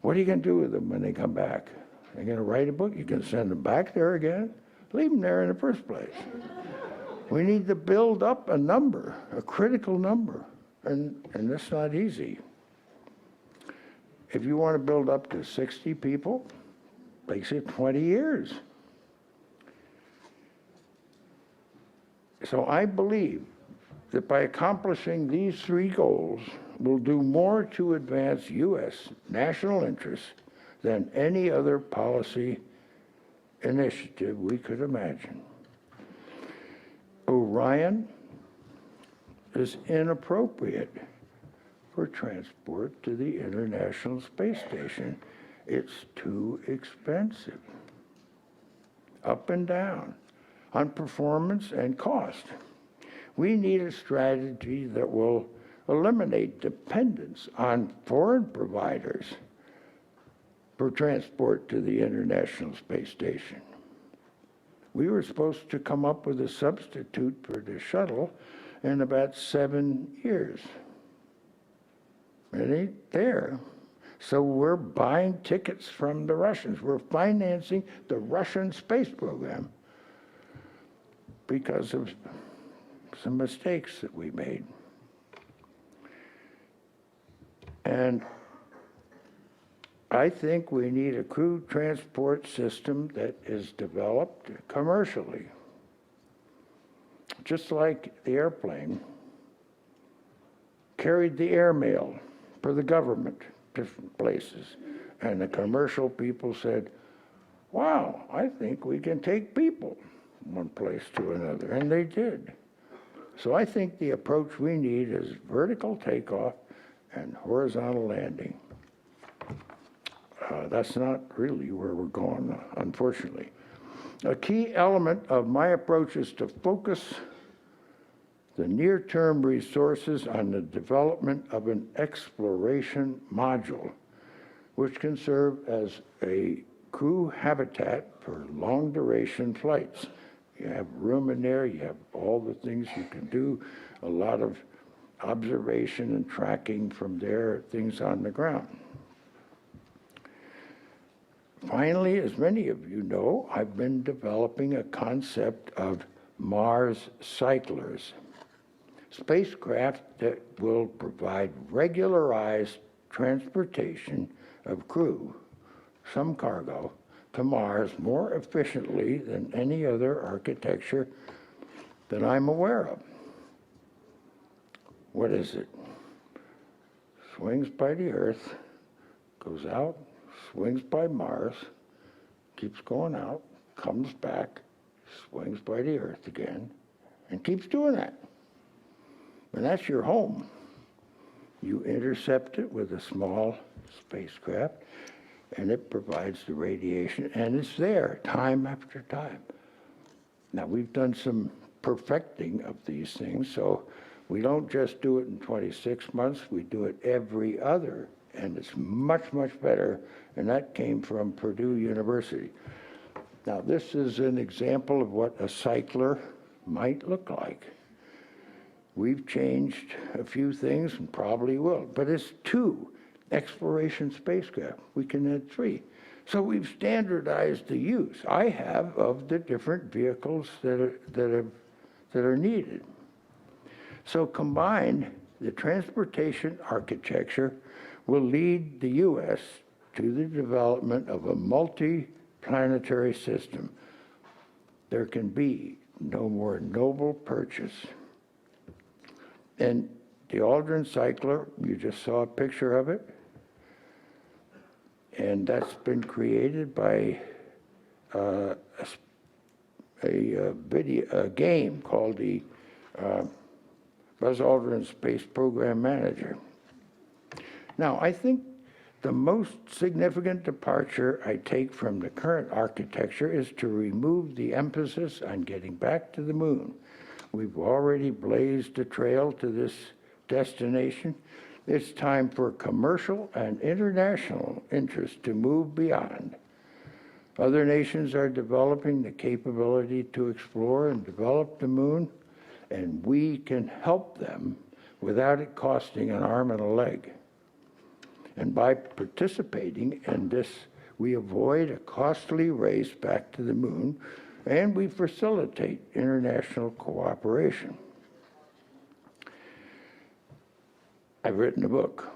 What are you going to do with them when they come back? Are you going to write a book? You can send them back there again? Leave them there in the first place. We need to build up a number, a critical number, and that's not easy. If you want to build up to 60 people, it takes you 20 years. So I believe that by accomplishing these 3 goals, we'll do more to advance U.S. national interests than any other policy initiative we could imagine. Orion is inappropriate for transport to the International Space Station. It's too expensive, up and down, on performance and cost. We need a strategy that will eliminate dependence on foreign providers for transport to the International Space Station. We were supposed to come up with a substitute for the shuttle, in about 7 years. It ain't there. So we're buying tickets from the Russians. We're financing the Russian space program because of some mistakes that we made. And I think we need a crew transport system that is developed commercially. Just like the airplane carried the airmail for the government, different places. And the commercial people said, wow, I think we can take people one place to another. And they did. So I think the approach we need is vertical takeoff and horizontal landing. That's not really where we're going, unfortunately. A key element of my approach is to focus the near-term resources on the development of an exploration module, which can serve as a crew habitat for long-duration flights. You have room in there, you have all the things you can do, a lot of observation and tracking from there, things on the ground. Finally, as many of you know, I've been developing a concept of Mars cyclers, spacecraft that will provide regularized transportation of crew, some cargo, to Mars more efficiently than any other architecture that I'm aware of. What is it? Swings by the Earth, goes out, swings by Mars, keeps going out, comes back, swings by the Earth again, and keeps doing that. And that's your home. You intercept it with a small spacecraft, and it provides the radiation, and it's there time after time. Now, we've done some perfecting of these things, so we don't just do it in 26 months, we do it every other, and it's much, much better, and that came from Purdue University. Now, this is an example of what a cycler might look like. We've changed a few things and probably will, but it's 2 exploration spacecraft. We can add 3. So we've standardized the use I have of the different vehicles that are needed. So combined, the transportation architecture will lead the U.S. to the development of a multi-planetary system. There can be no more noble purchase. And the Aldrin cycler, you just saw a picture of it, and that's been created by a game called the Buzz Aldrin Space Program Manager. Now, I think the most significant departure I take from the current architecture is to remove the emphasis on getting back to the moon. We've already blazed a trail to this destination. It's time for commercial and international interest to move beyond. Other nations are developing the capability to explore and develop the moon, and we can help them without it costing an arm and a leg. And by participating in this, we avoid a costly race back to the moon, and we facilitate international cooperation. I've written a book.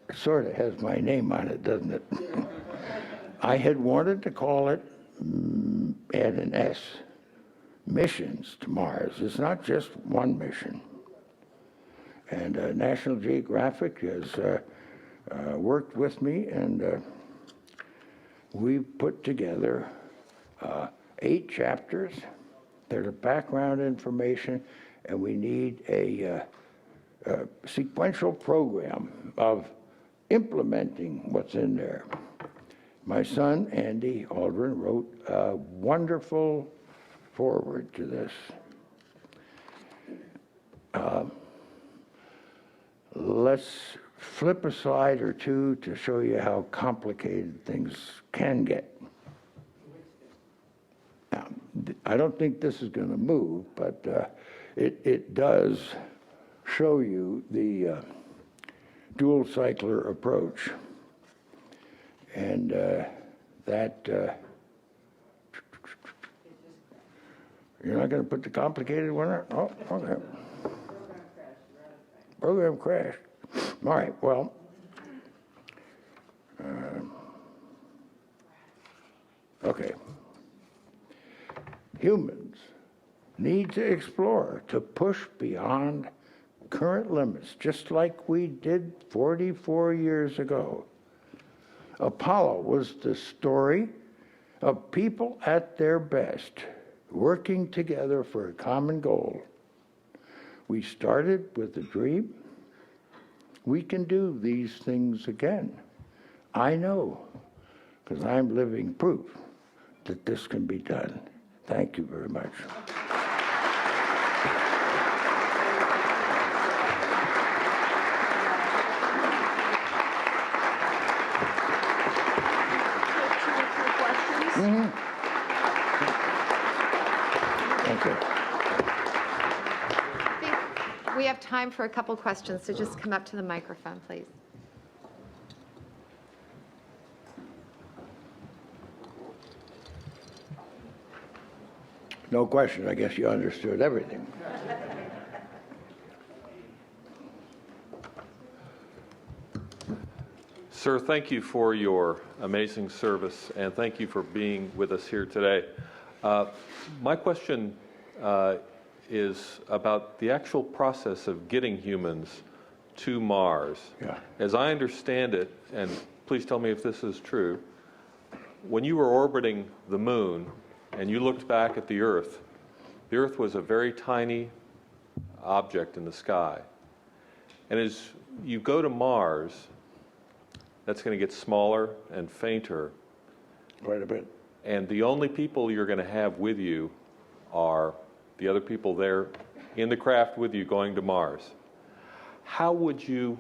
It sort of has my name on it, doesn't it? I had wanted to call it, add an S, Missions to Mars. It's not just one mission. And National Geographic has worked with me, and we put together 8 chapters that are background information, and we need a sequential program of implementing what's in there. My son, Andy Aldrin, wrote a wonderful foreword to this. Let's flip a slide or 2 to show you how complicated things can get. Now, I don't think this is going to move, but it does show you the dual cycler approach. And that, you're not going to put the complicated one on? Oh, okay. Program crashed. All right, well, okay. Humans need to explore, to push beyond current limits, just like we did 44 years ago. Apollo was the story of people at their best, working together for a common goal. We started with a dream. We can do these things again. I know, because I'm living proof that this can be done. Thank you very much. Thank you.
We have time for a couple questions, so just come up to the microphone, please.
No question. I guess you understood everything.
Sir, thank you for your amazing service, and thank you for being with us here today. My question is about the actual process of getting humans to Mars.
Yeah.
As I understand it, and please tell me if this is true, when you were orbiting the moon and you looked back at the Earth was a very tiny object in the sky. And as you go to Mars, that's going to get smaller and fainter.
Quite a bit.
And the only people you're going to have with you are the other people there in the craft with you going to Mars. How would you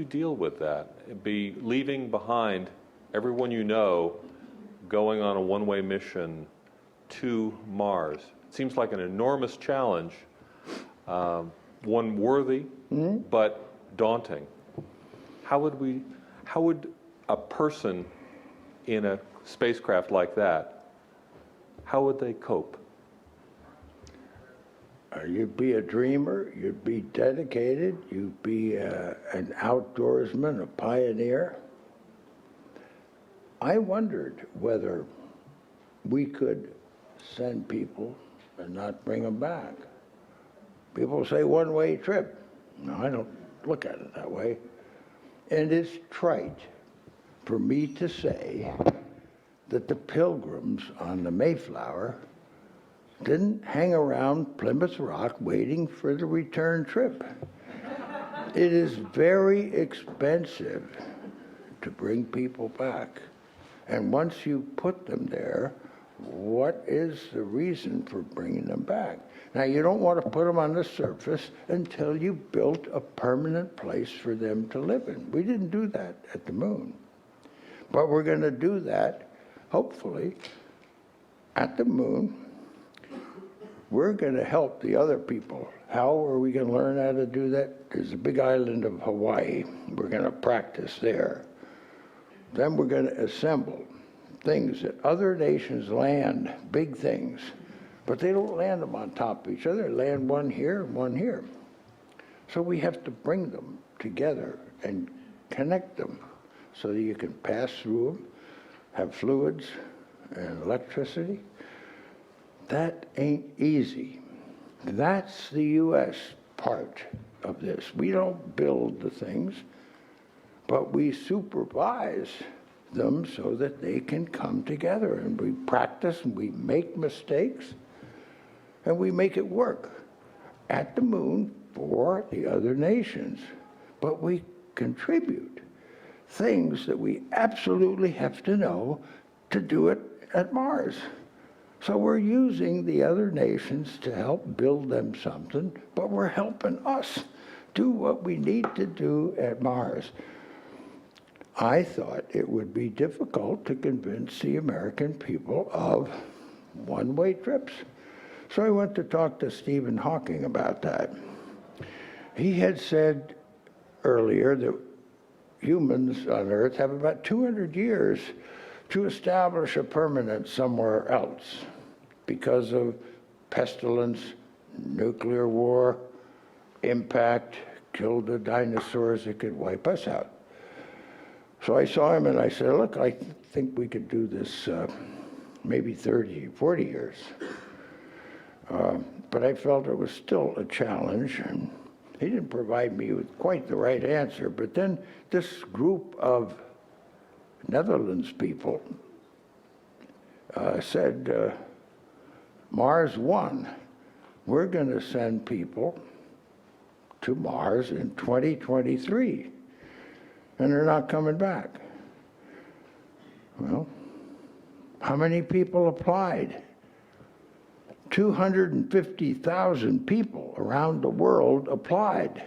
deal with that? Be leaving behind everyone you know, going on a one-way mission to Mars. It seems like an enormous challenge, one worthy, but daunting. How would a person in a spacecraft like that, how would they cope?
You'd be a dreamer, you'd be dedicated, you'd be an outdoorsman, a pioneer. I wondered whether we could send people and not bring them back. People say one-way trip. No, I don't look at it that way. And it's trite for me to say that the pilgrims on the Mayflower didn't hang around Plymouth Rock waiting for the return trip. It is very expensive to bring people back. And once you put them there, what is the reason for bringing them back? Now, you don't want to put them on the surface until you built a permanent place for them to live in. We didn't do that at the moon. But we're going to do that, hopefully, at the moon. We're going to help the other people. How are we going to learn how to do that? There's a big island of Hawaii. We're going to practice there. Then we're going to assemble things that other nations land, big things, but they don't land them on top of each other. They land one here and one here. So we have to bring them together and connect them so that you can pass through them, have fluids and electricity. That ain't easy. That's the U.S. part of this. We don't build the things, but we supervise them so that they can come together, and we practice and we make mistakes and we make it work at the moon for the other nations. But we contribute things that we absolutely have to know to do it at Mars. So we're using the other nations to help build them something, but we're helping us do what we need to do at Mars. I thought it would be difficult to convince the American people of one-way trips. So I went to talk to Stephen Hawking about that. He had said earlier that humans on Earth have about 200 years to establish a permanence somewhere else because of pestilence, nuclear war, impact, killed the dinosaurs that could wipe us out. So I saw him and I said, look, I think we could do this maybe 30, 40 years. But I felt it was still a challenge, and he didn't provide me with quite the right answer. But then this group of Netherlands people said, Mars 1, we're going to send people to Mars in 2023, and they're not coming back. Well, how many people applied? 250,000 people around the world applied.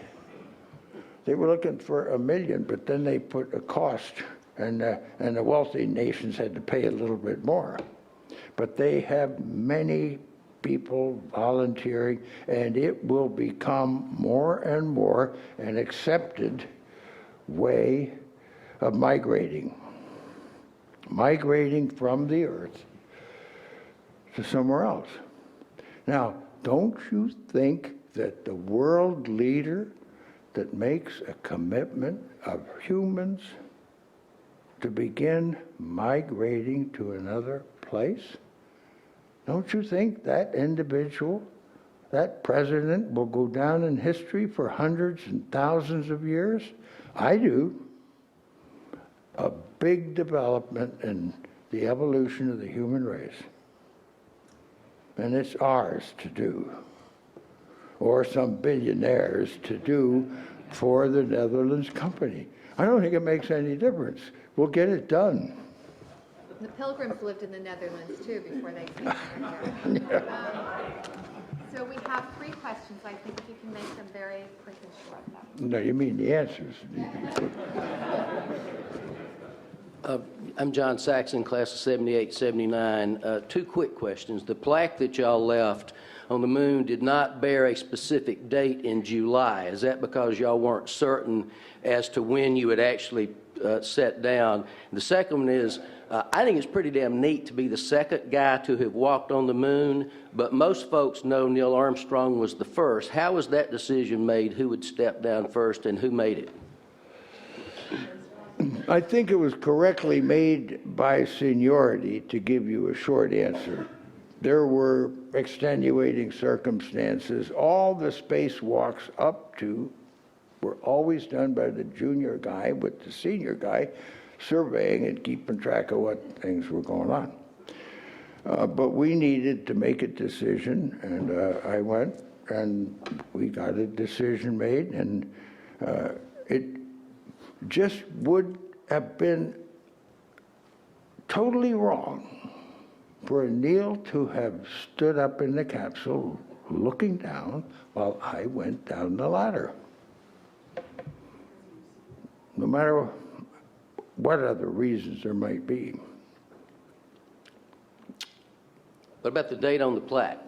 They were looking for 1 million, but then they put a cost, and the wealthy nations had to pay a little bit more. But they have many people volunteering, and it will become more and more an accepted way of migrating from the Earth to somewhere else. Now, don't you think that the world leader that makes a commitment of humans to begin migrating to another place, don't you think that individual, that president, will go down in history for hundreds and thousands of years? I do. A big development in the evolution of the human race. And it's ours to do, or some billionaires to do for the Netherlands company. I don't think it makes any difference. We'll get it done.
The Pilgrims lived in the Netherlands too before they came over here. So we have 3 questions. I think if you can make them very quick and short.
No, you mean the answers.
I'm John Saxon, class of 78, 79. 2 quick questions. The plaque that y'all left on the moon did not bear a specific date in July. Is that because y'all weren't certain as to when you would actually set down? The second one is, I think it's pretty damn neat to be the second guy to have walked on the moon, but most folks know Neil Armstrong was the first. How was that decision made? Who would step down first, and who made it?
I think it was correctly made by seniority, to give you a short answer. There were extenuating circumstances. All the spacewalks up to were always done by the junior guy, with the senior guy surveying and keeping track of what things were going on. But we needed to make a decision, and I went, and we got a decision made, and it just would have been totally wrong for Neil to have stood up in the capsule looking down while I went down the ladder. No matter what other reasons there might be.
What about the date on the plaque?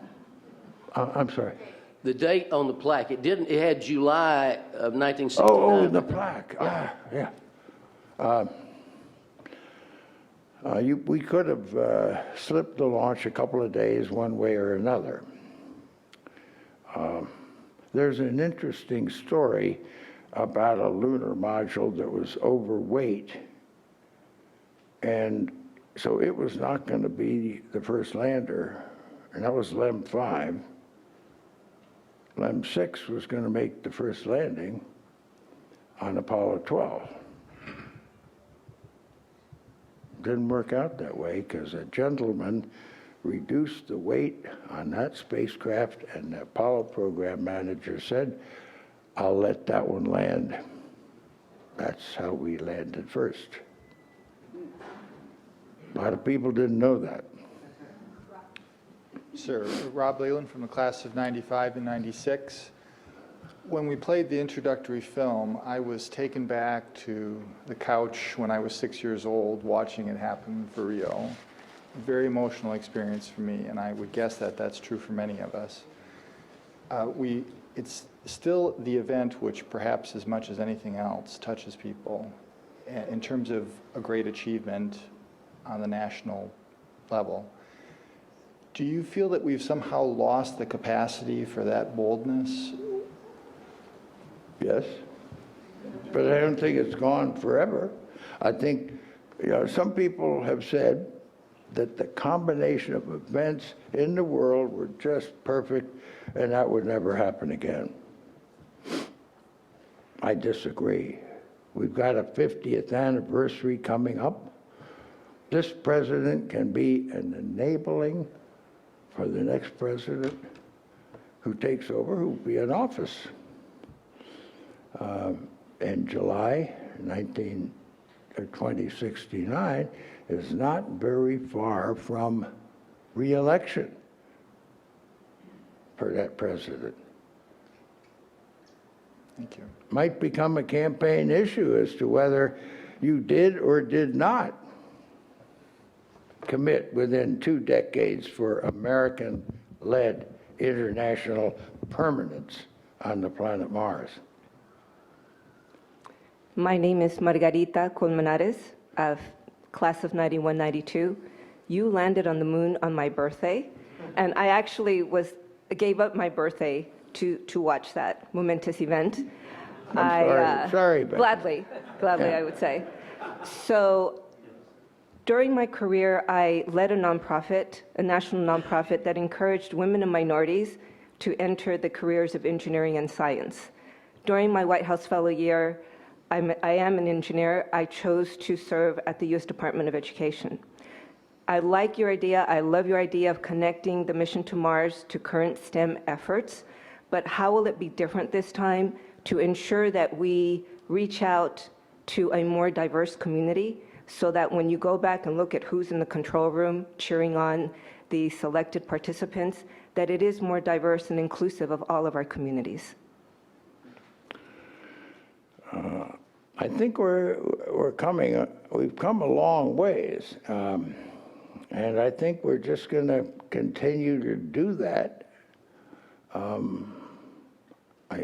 I'm sorry.
The date on the plaque, it had July of 1969.
Oh, the plaque. Yeah. We could have slipped the launch a couple of days one way or another. There's an interesting story about a lunar module that was overweight, and so it was not going to be the first lander, and that was LEM 5. LEM 6 was going to make the first landing on Apollo 12. Didn't work out that way because a gentleman reduced the weight on that spacecraft, and the Apollo program manager said, I'll let that one land. That's how we landed first. A lot of people didn't know that.
Sir, Rob Leland from the class of 95 and 96. When we played the introductory film, I was taken back to the couch when I was 6 years old watching it happen for Rio. very emotional experience for me, and I would guess that that's true for many of us. It's still the event which perhaps as much as anything else touches people in terms of a great achievement on the national level. Do you feel that we've somehow lost the capacity for that boldness?
Yes, but I don't think it's gone forever. I think, some people have said that the combination of events in the world were just perfect and that would never happen again. I disagree. We've got a 50th anniversary coming up. This president can be an enabling for the next president who takes over, who will be in office. In July 2069 is not very far from re-election for that president.
Thank you.
Might become a campaign issue as to whether you did or did not commit within 2 decades for American-led international permanence on the planet Mars.
My name is Margarita Colmenares, of class of 91-92. You landed on the moon on my birthday, and I actually gave up my birthday to watch that momentous event.
Sorry, but
Gladly,
Yeah.
I would say. So during my career, I led a nonprofit, a national nonprofit that encouraged women and minorities to enter the careers of engineering and science. During my White House Fellow year, I am an engineer. I chose to serve at the U.S. Department of Education. I like your idea. I love your idea of connecting the mission to Mars to current STEM efforts. But how will it be different this time to ensure that we reach out to a more diverse community so that when you go back and look at who's in the control room cheering on the selected participants, that it is more diverse and inclusive of all of our communities?
I think we've come a long ways, and I think we're just going to continue to do that.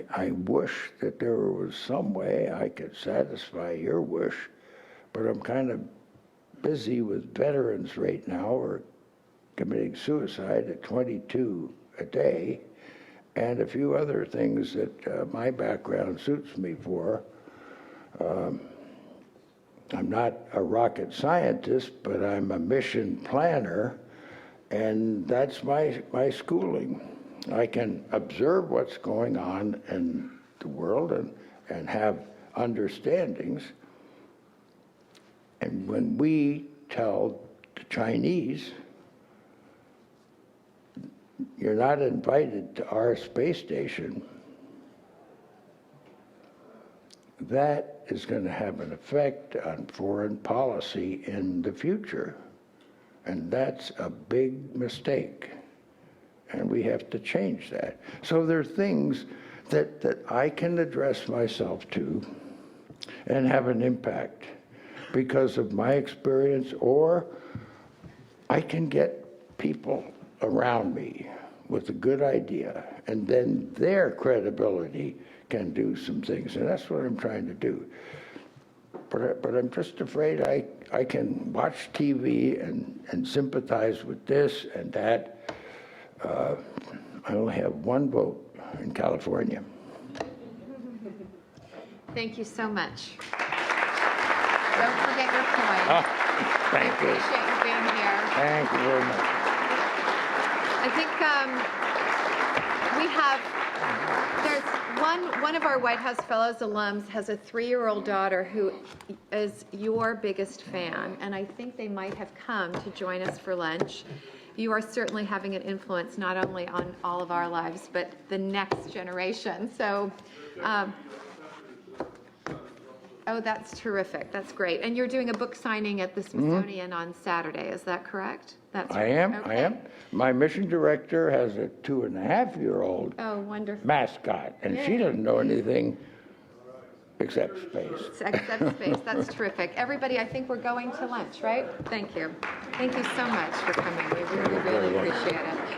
I wish that there was some way I could satisfy your wish, but I'm kind of busy with veterans right now. We're committing suicide at 22 a day, and a few other things that my background suits me for. I'm not a rocket scientist, but I'm a mission planner, and that's my schooling. I can observe what's going on in the world and have understandings. And when we tell the Chinese, you're not invited to our space station, that is going to have an effect on foreign policy in the future. And that's a big mistake. And we have to change that. So there are things that I can address myself to and have an impact because of my experience, or I can get people around me with a good idea, and then their credibility can do some things, and that's what I'm trying to do. But I'm just afraid I can watch TV and sympathize with this and that. I only have one vote in California.
Thank you so much. Don't forget your point.
Thank you.
Appreciate you being here.
Thank you very much.
I think we have, there's one of our White House Fellows alums has a 3-year-old daughter who is your biggest fan, and I think they might have come to join us for lunch. You are certainly having an influence not only on all of our lives, but the next generation. So, oh, that's terrific. That's great. And you're doing a book signing at the Smithsonian on Saturday. Is that correct? That's
I am. My mission director has a 2.5-year-old
Oh, wonderful.
mascot, and she doesn't know anything Except space.
Except space. That's terrific. Everybody, I think we're going to lunch, right? Thank you. Thank you so much for coming. We really, really appreciate it.